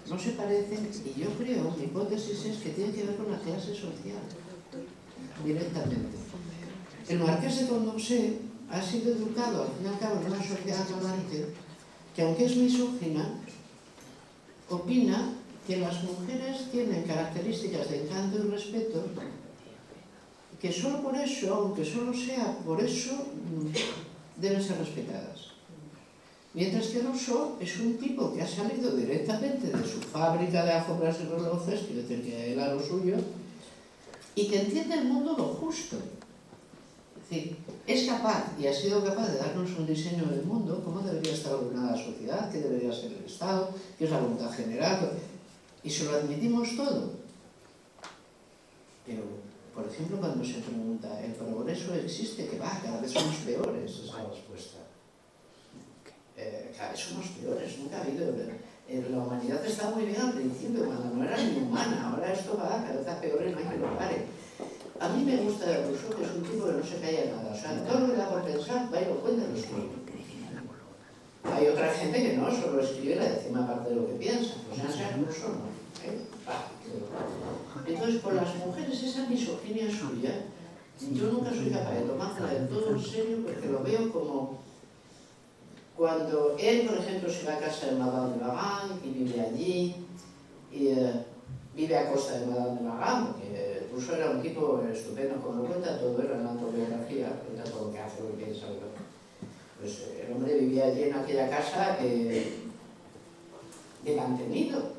no se parecen, y yo creo, mi hipótesis es que tiene que ver con la clase social, directamente. El marqués de Condorcet ha sido educado, al fin y al cabo, en una sociedad rodante, que aunque es misógina, opina que las mujeres tienen características de encanto y respeto, que solo por eso, aunque solo sea por eso, deben ser respetadas. Mientras que Rousseau es un tipo que ha salido directamente de su fábrica de alfombras y relojes, quiere decir que él era lo suyo, y que entiende el mundo lo justo. Es decir, es capaz y ha sido capaz de darnos un diseño del mundo, cómo debería estar ordenada la sociedad, qué debería ser el Estado, qué es la voluntad general, y se lo admitimos todo. Pero, por ejemplo, cuando se pregunta, ¿el progreso existe? Que va, cada vez somos peores, es la respuesta. Cada vez somos peores, nunca ha habido... La humanidad está muy bien al principio, cuando no era ni humana, ahora esto va cada vez a peor y no hay que lo pare. A mí me gusta de Rousseau, que es un tipo que no se calla nada, o sea, todo lo que da por pensar, va y lo cuenta y lo escribe. Hay otra gente que no, solo escribe la décima parte de lo que piensa, o sea, Rousseau no. Entonces, con las mujeres, esa misoginia suya, yo nunca soy capaz de tomármela del todo en serio, porque lo veo como... Cuando él, por ejemplo, se va a casa de Madame de Varenne y vive allí, y vive a costa de Madame de Varenne, porque Rousseau era un tipo estupendo, como lo cuenta todo, era una autobiografía, cuenta todo lo que hace, lo que piensa, pues el hombre vivía allí en aquella casa de mantenido.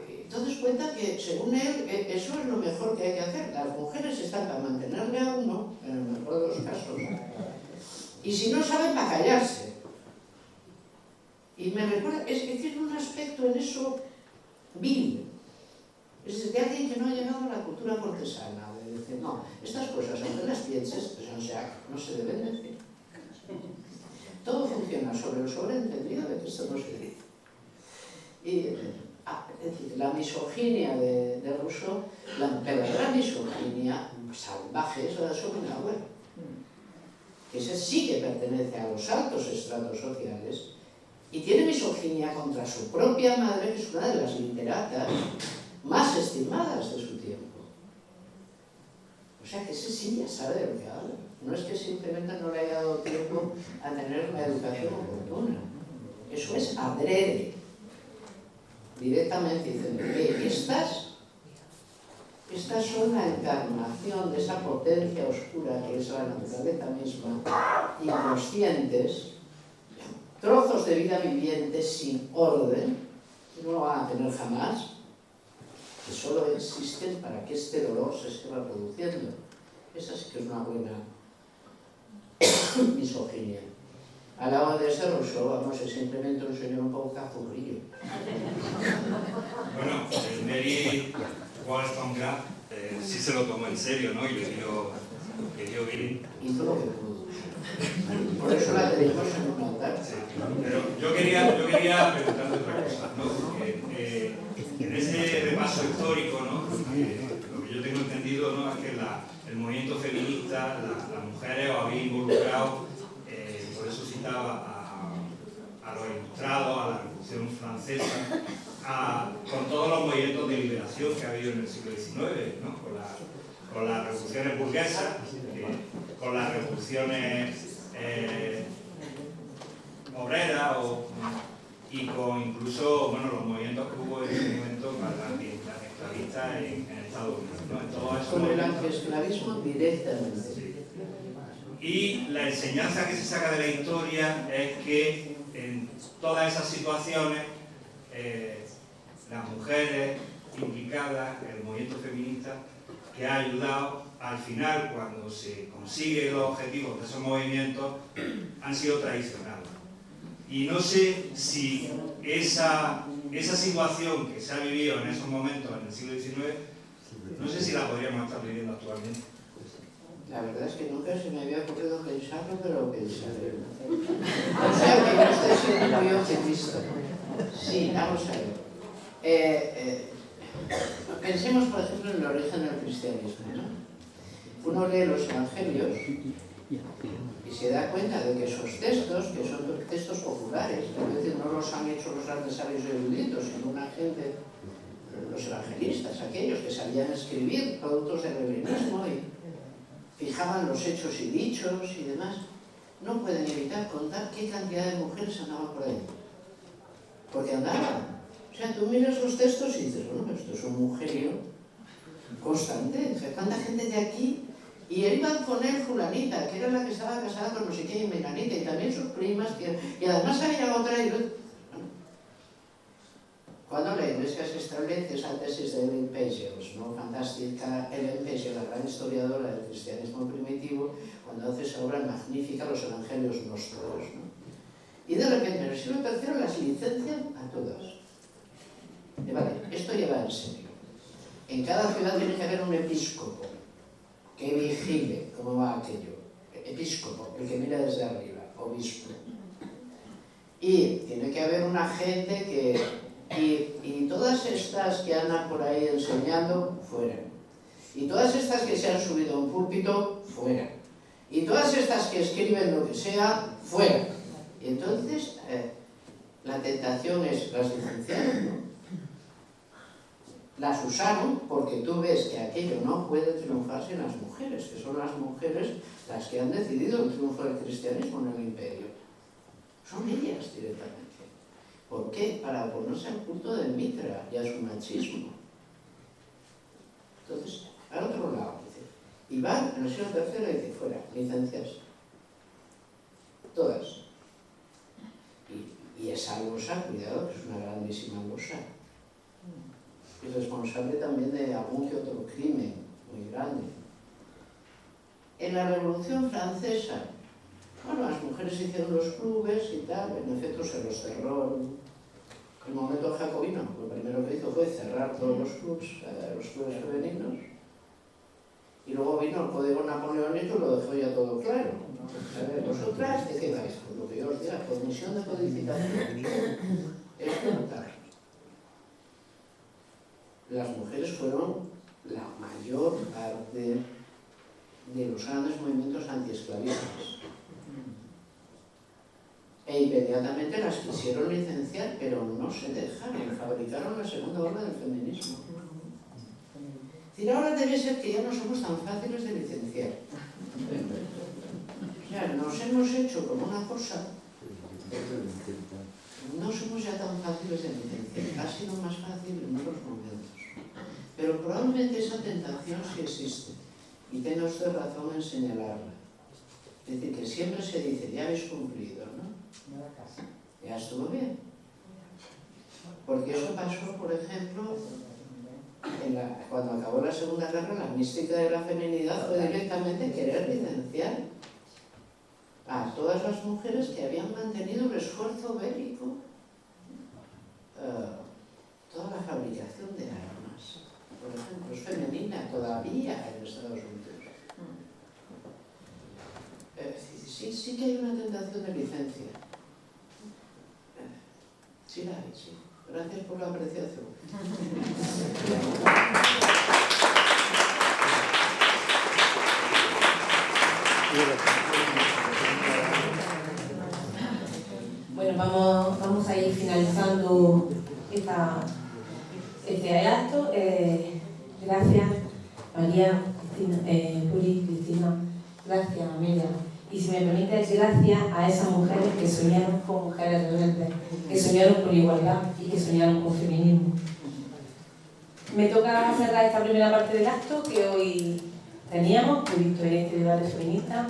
Entonces cuenta que, según él, eso es lo mejor que hay que hacer. Las mujeres están para mantenerle a uno, en el mejor de los casos, y si no saben, para callarse. Y me recuerda, es que tiene un aspecto en eso vil. Es de alguien que no ha llegado a la cultura cortesana, de decir, no, estas cosas, aunque las pienses, pues no se deben decir. Todo funciona sobre lo sobreentendido de que esto no se dice. Y, es decir, la misoginia de Rousseau, la verdadera misoginia salvaje es la de Schopenhauer. Ese sí que pertenece a los altos estratos sociales y tiene misoginia contra su propia madre, que es una de las literatas más estimadas de su tiempo. O sea que ese sí ya sabe de lo que habla. No es que simplemente no le haya dado tiempo a tener una educación oportuna. Eso es adrede. Directamente diciendo que estas son la encarnación de esa potencia oscura que es la naturaleza misma, inconscientes, trozos de vida vivientes sin orden, que no lo van a tener jamás, que solo existen para que este dolor se esté reproduciendo. Esa sí que es una buena misoginia. Al lado de ese Rousseau, vamos, es simplemente un señor un poco cazurrillo. Bueno, el Mary Wollstonecraft sí se lo tomó en serio, ¿no? Y le dio bien. Hizo lo que pudo. Por eso la tenemos en un altar. Sí, pero yo quería preguntarte otra cosa, ¿no? En ese repaso histórico, ¿no? Lo que yo tengo entendido, ¿no? Es que el movimiento feminista, las mujeres os habéis involucrado, por eso citaba a los ilustrados, a la Revolución Francesa, con todos los movimientos de liberación que ha habido en el siglo XIX, ¿no? Con las revoluciones burguesas, con las revoluciones obreras y con incluso, bueno, los movimientos que hubo en ese momento para las esclavistas en el Estados Unidos, ¿no? En todo eso, Con el antiesclavismo directamente. sí. Y la enseñanza que se saca de la historia es que en todas esas situaciones las mujeres implicadas en el movimiento feminista, que ha ayudado al final, cuando se consiguen los objetivos de esos movimientos, han sido traicionados. Y no sé si esa situación que se ha vivido en esos momentos en el siglo XIX, no sé si la podríamos estar viviendo actualmente. La verdad es que nunca se me había ocurrido pensarlo, pero pensaré. O sea que yo estoy siendo muy optimista. Sí, vamos a ver. Pensemos, por ejemplo, en el origen del cristianismo, ¿no? Uno lee los evangelios y se da cuenta de que esos textos, que son textos populares, es decir, no los han hecho los grandes sabios eruditos, sino una gente, los evangelistas, aquellos que sabían escribir productos del helenismo y fijaban los hechos y dichos y demás, no pueden evitar contar qué cantidad de mujeres andaban por ahí. Porque andaban. O sea, tú miras los textos y dices, bueno, esto es un mujerío constante. O sea, tanta gente de aquí. Y iban con él fulanita, que era la que estaba casada con no sé quién, y menganita, y también sus primas, y además había otra. Cuando la Iglesia se establece esa tesis de Ellen Pagels, ¿no? Fantástica, Ellen Pagels, la gran historiadora del cristianismo primitivo, cuando hace esa obra magnífica, los Evangelios Nostros, ¿no? Y de repente, en el siglo III las licencian a todas. Y vale, esto ya va en serio. En cada ciudad tiene que haber un episcopo que vigile cómo va aquello. Episcopo, el que mira desde arriba, obispo. Y tiene que haber una gente que... Y todas estas que andan por ahí enseñando, fuera. Y todas estas que se han subido a un púlpito, fuera. Y todas estas que escriben lo que sea, fuera. Y entonces, la tentación es, las licenciaron, ¿no? Las usaron porque tú ves que aquello no puede triunfar sin las mujeres, que son las mujeres las que han decidido el triunfo del cristianismo en el imperio. Son ellas directamente. ¿Por qué? Para oponerse al culto del Mitra y a su machismo. Entonces, al otro lado, dice, y van en el siglo III y dice, fuera, licencias. Todas. Y esa losa, cuidado, que es una grandísima losa. Es responsable también de algún que otro crimen muy grande. En la Revolución Francesa, bueno, las mujeres hicieron los clubes y tal, en efecto se los cerró el momento jacobino. Lo primero que hizo fue cerrar todos los clubes femeninos, y luego vino el Código Napoleónico y lo dejó ya todo claro. A ver, vosotras, ¿de qué vais? Pues lo que yo os diga, por misión de codificación. Es fundamental. Las mujeres fueron la mayor parte de los grandes movimientos antiesclavistas. E inmediatamente las quisieron licenciar, pero no se dejaron, fabricaron la segunda ola del feminismo. Es decir, ahora debe ser que ya no somos tan fáciles de licenciar. O sea, nos hemos hecho como una cosa, no somos ya tan fáciles de licenciar, ha sido más fácil en otros momentos. Pero probablemente esa tentación sí existe, y tenga usted razón en señalarla. Es decir, que siempre se dice, ya habéis cumplido, ¿no? Ya estuvo bien. Porque eso pasó, por ejemplo, cuando acabó la Segunda Guerra, la mística de la feminidad fue directamente querer licenciar a todas las mujeres que habían mantenido el esfuerzo bélico, toda la fabricación de armas, por ejemplo, es femenina todavía en Estados Unidos. Sí que hay una tentación de licencia. Sí la hay, sí. Gracias por la apreciación. Bueno, vamos a ir finalizando este acto. Gracias, María, Cristina, Puri, Cristina. Gracias, Amelia. Y si me permites, gracias a esas mujeres que soñaron con mujeres rebeldes, que soñaron con igualdad y que soñaron con feminismo. Me toca cerrar esta primera parte del acto que hoy teníamos, que he visto en este debate feminista,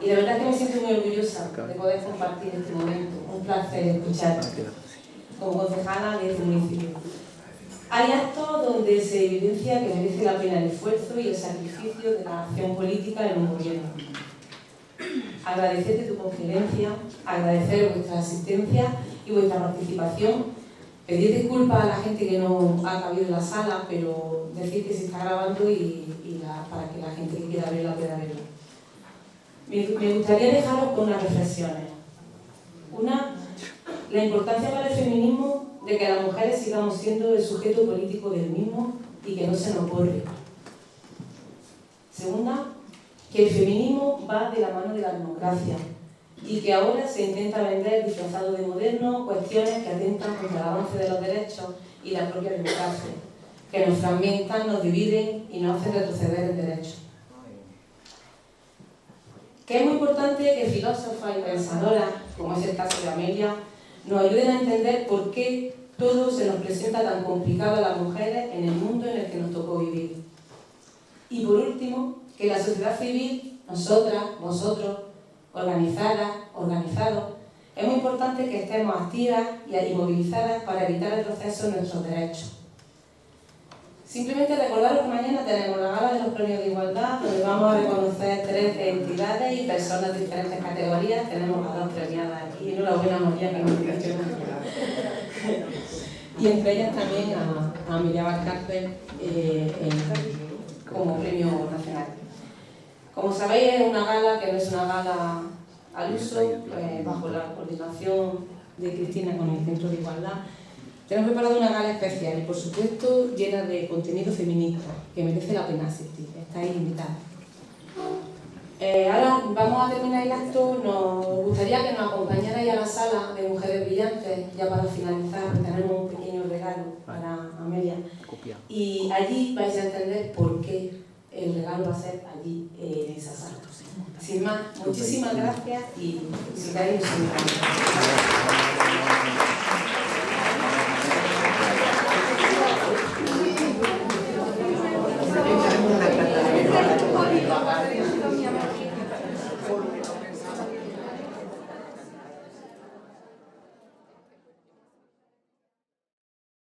y la verdad es que me siento muy orgullosa de poder compartir este momento. Un placer escuchar como concejala de este municipio. Hay actos donde se evidencia que merece la pena el esfuerzo y el sacrificio de la acción política en un gobierno. Agradecerte tu confidencia, agradecer vuestra asistencia y vuestra participación. Pedir disculpas a la gente que no ha cabido en la sala, pero decir que se está grabando para que la gente que quiera verla pueda verla. Me gustaría dejaros con unas reflexiones. Una, la importancia para el feminismo de que las mujeres sigamos siendo el sujeto político del mismo y que no se nos borre. Segunda, que el feminismo va de la mano de la democracia y que ahora se intenta vender disfrazado de moderno cuestiones que atentan contra el avance de los derechos y la propia democracia, que nos fragmentan, nos dividen y nos hacen retroceder en derechos. Que es muy importante que filósofas y pensadoras, como es el caso de Amelia, nos ayuden a entender por qué todo se nos presenta tan complicado a las mujeres en el mundo en el que nos tocó vivir. Y por último, que la sociedad civil, nosotras, vosotros, organizadas, organizados, es muy importante que estemos activas y movilizadas para evitar el retroceso en nuestros derechos. Simplemente recordaros que mañana tenemos la gala de los premios de igualdad, donde vamos a reconocer 13 entidades y personas de diferentes categorías. Tenemos a 2 premiadas aquí, enhorabuena María, que nos dicho. Y entre ellas también a Miriam Valcárcel como premio nacional. Como sabéis, es una gala que no es una gala al uso, bajo la coordinación de Cristina con el Centro de Igualdad. Tenemos preparado una gala especial y, por supuesto, llena de contenido feminista, que merece la pena asistir. Estáis invitados. Ahora vamos a terminar el acto. Nos gustaría que nos acompañarais a la sala de Mujeres Brillantes, ya para finalizar. Tenemos un pequeño regalo para Amelia. Y allí vais a entender por qué el regalo va a ser allí en esa sala. Sin más, muchísimas gracias y si queréis, nos invitamos.